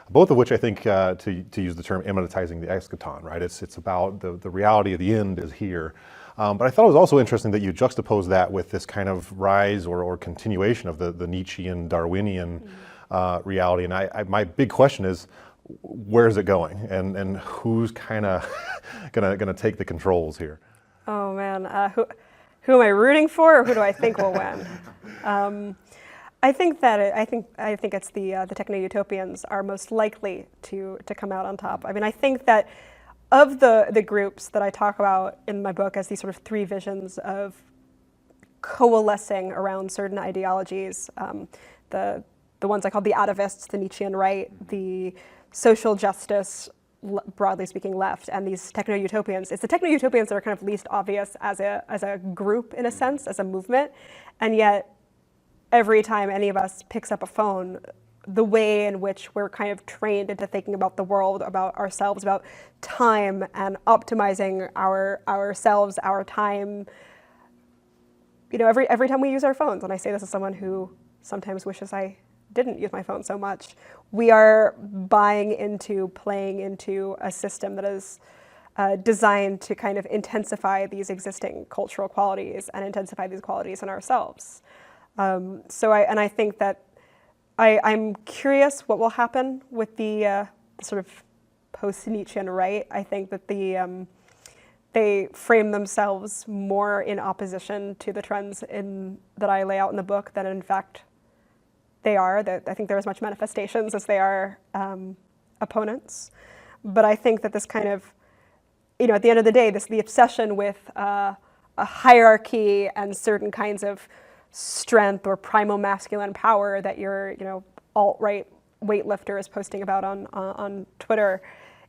both of which I think, to use the term, immanentizing the eschaton, right? It's about the reality of the end is here. But I thought it was also interesting that you juxtapose that with this kind of rise or continuation of the Nietzschean, Darwinian reality. And my big question is, where is it going, and who's kind of gonna take the controls here? Oh man, who am I rooting for, or who do I think will win? I think it's the techno-utopians are most likely to come out on top. I mean, I think that of the groups that I talk about in my book as these sort of three visions of coalescing around certain ideologies, the ones I call the atavists, the Nietzschean right, the social justice, broadly speaking, left, and these techno-utopians. It's the techno-utopians that are kind of least obvious as a group, in a sense, as a movement, and yet every time any of us picks up a phone, the way in which we're kind of trained into thinking about the world, about ourselves, about time, and optimizing ourselves, our time. Every time we use our phones, and I say this as someone who sometimes wishes I didn't use my phone so much, we are playing into a system that is designed to kind of intensify these existing cultural qualities and intensify these qualities in ourselves. I think that I'm curious what will happen with the sort of post-Nietzschean right. I think that they frame themselves more in opposition to the trends that I lay out in the book than in fact they are. I think they're as much manifestations as they are opponents. But I think that this kind of, at the end of the day, the obsession with a hierarchy and certain kinds of strength or primal masculine power that your alt-right weightlifter is posting about on Twitter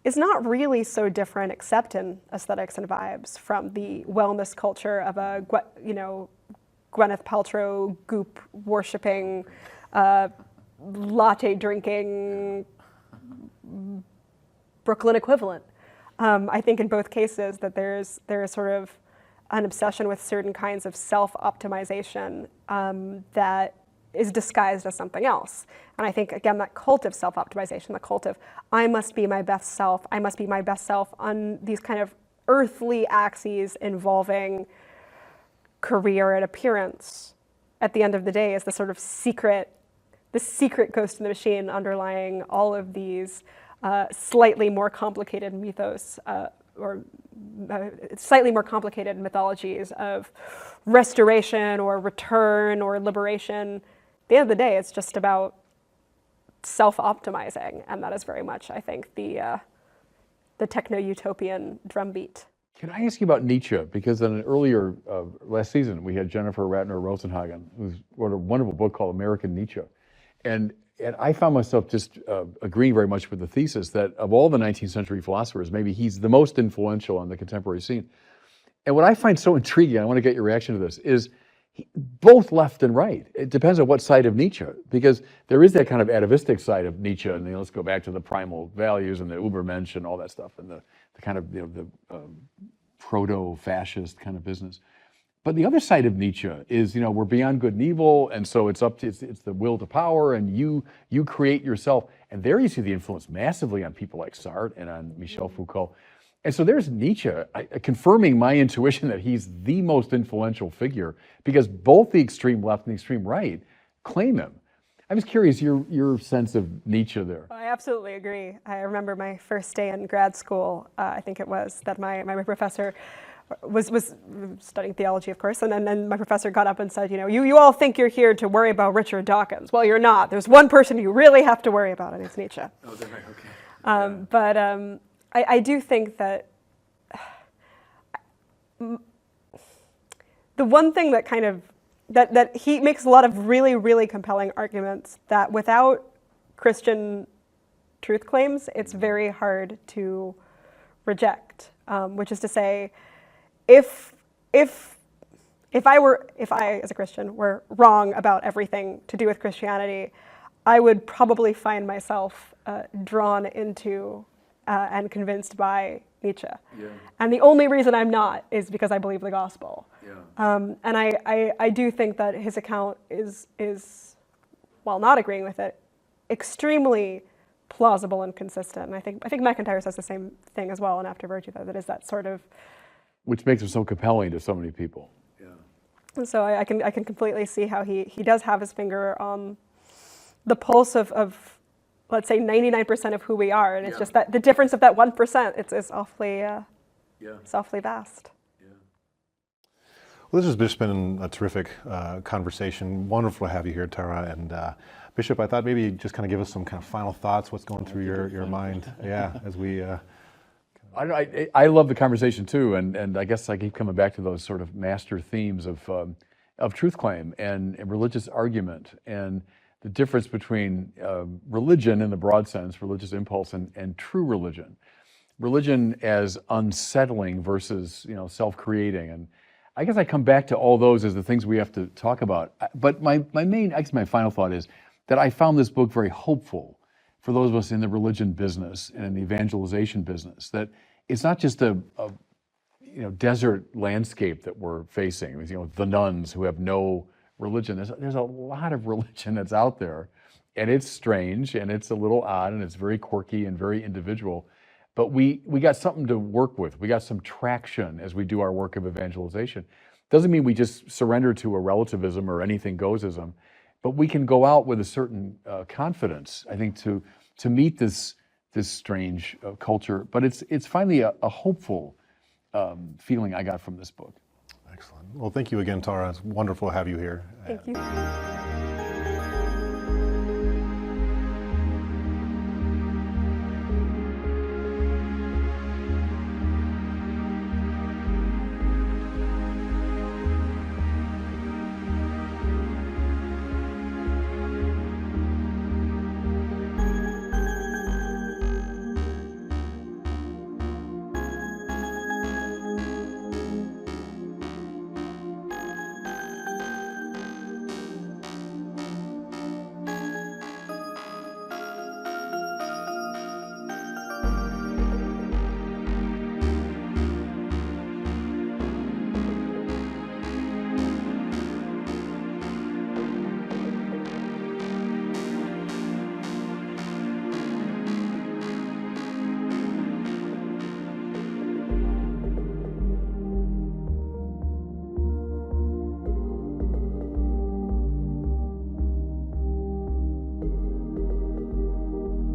is not really so different, except in aesthetics and vibes, from the wellness culture of a Gwyneth Paltrow goop worshipping, latte drinking Brooklyn equivalent. I think in both cases that there is sort of an obsession with certain kinds of self-optimization that is disguised as something else. And I think, again, that cult of self-optimization, the cult of I must be my best self on these kind of earthly axes involving career and appearance at the end of the day is the sort of secret ghost in the machine underlying all of these slightly more complicated mythos or slightly more complicated mythologies of restoration or return or liberation. At the end of the day, it's just about self-optimizing, and that is very much, I think, the techno-utopian drumbeat. Can I ask you about Nietzsche? Because in an earlier, last season, we had Jennifer Ratner Rosenhagen, who wrote a wonderful book called American Nietzsche. And I found myself just agreeing very much with the thesis that of all the 19th century philosophers, maybe he's the most influential on the contemporary scene. And what I find so intriguing, I want to get your reaction to this, is both left and right. It depends on what side of Nietzsche, because there is that kind of atavistic side of Nietzsche, and let's go back to the primal values and the Übermensch and all that stuff, and the kind of the proto-fascist kind of business. But the other side of Nietzsche is, we're beyond good and evil, and so it's up to it's the will to power, and you create yourself. And there you see the influence massively on people like Sartre and on Michel Foucault. And so there's Nietzsche confirming my intuition that he's the most influential figure, because both the extreme left and the extreme right claim him. I'm just curious your sense of Nietzsche there. I absolutely agree. I remember my first day in grad school, I think it was, that my professor was studying theology, of course, and then my professor got up and said, you all think you're here to worry about Richard Dawkins. Well, you're not. There's one person you really have to worry about, and it's Nietzsche. Oh, right, okay. But I do think that the one thing that kind of, that he makes a lot of really, really compelling arguments that without Christian truth claims, it's very hard to reject, which is to say, if I as a Christian were wrong about everything to do with Christianity, I would probably find myself drawn into and convinced by Nietzsche. Yeah. And the only reason I'm not is because I believe the gospel. Yeah. And I do think that his account is, while not agreeing with it, extremely plausible and consistent. And I think McIntyre says the same thing as well in After Virtue, that it is that sort of, which makes it so compelling to so many people. Yeah. And so I can completely see how he does have his finger on the pulse of let's say 99% of who we are, and it's just that the difference of that 1%, it's awfully it's awfully vast. Yeah. Well, this has just been a terrific conversation. Wonderful to have you here, Tara. And Bishop, I thought maybe just kind of give us some kind of final thoughts. What's going through your mind? Yeah, as we. I love the conversation too, and I guess I keep coming back to those sort of master themes of truth claim and religious argument, and the difference between religion in the broad sense, religious impulse, and true religion. Religion as unsettling versus self-creating, and I guess I come back to all those as the things we have to talk about. But my final thought is that I found this book very hopeful for those of us in the religion business and in the evangelization business, that it's not just a desert landscape that we're facing. The nuns who have no religion. There's a lot of religion that's out there, and it's strange, and it's a little odd, and it's very quirky and very individual. But we got something to work with. We got some traction as we do our work of evangelization. Doesn't mean we just surrender to a relativism or anything goesism, but we can go out with a certain confidence, I think, to meet this strange culture. But it's finally a hopeful feeling I got from this book. Excellent. Well, thank you again, Tara. It's wonderful to have you here. Thank you.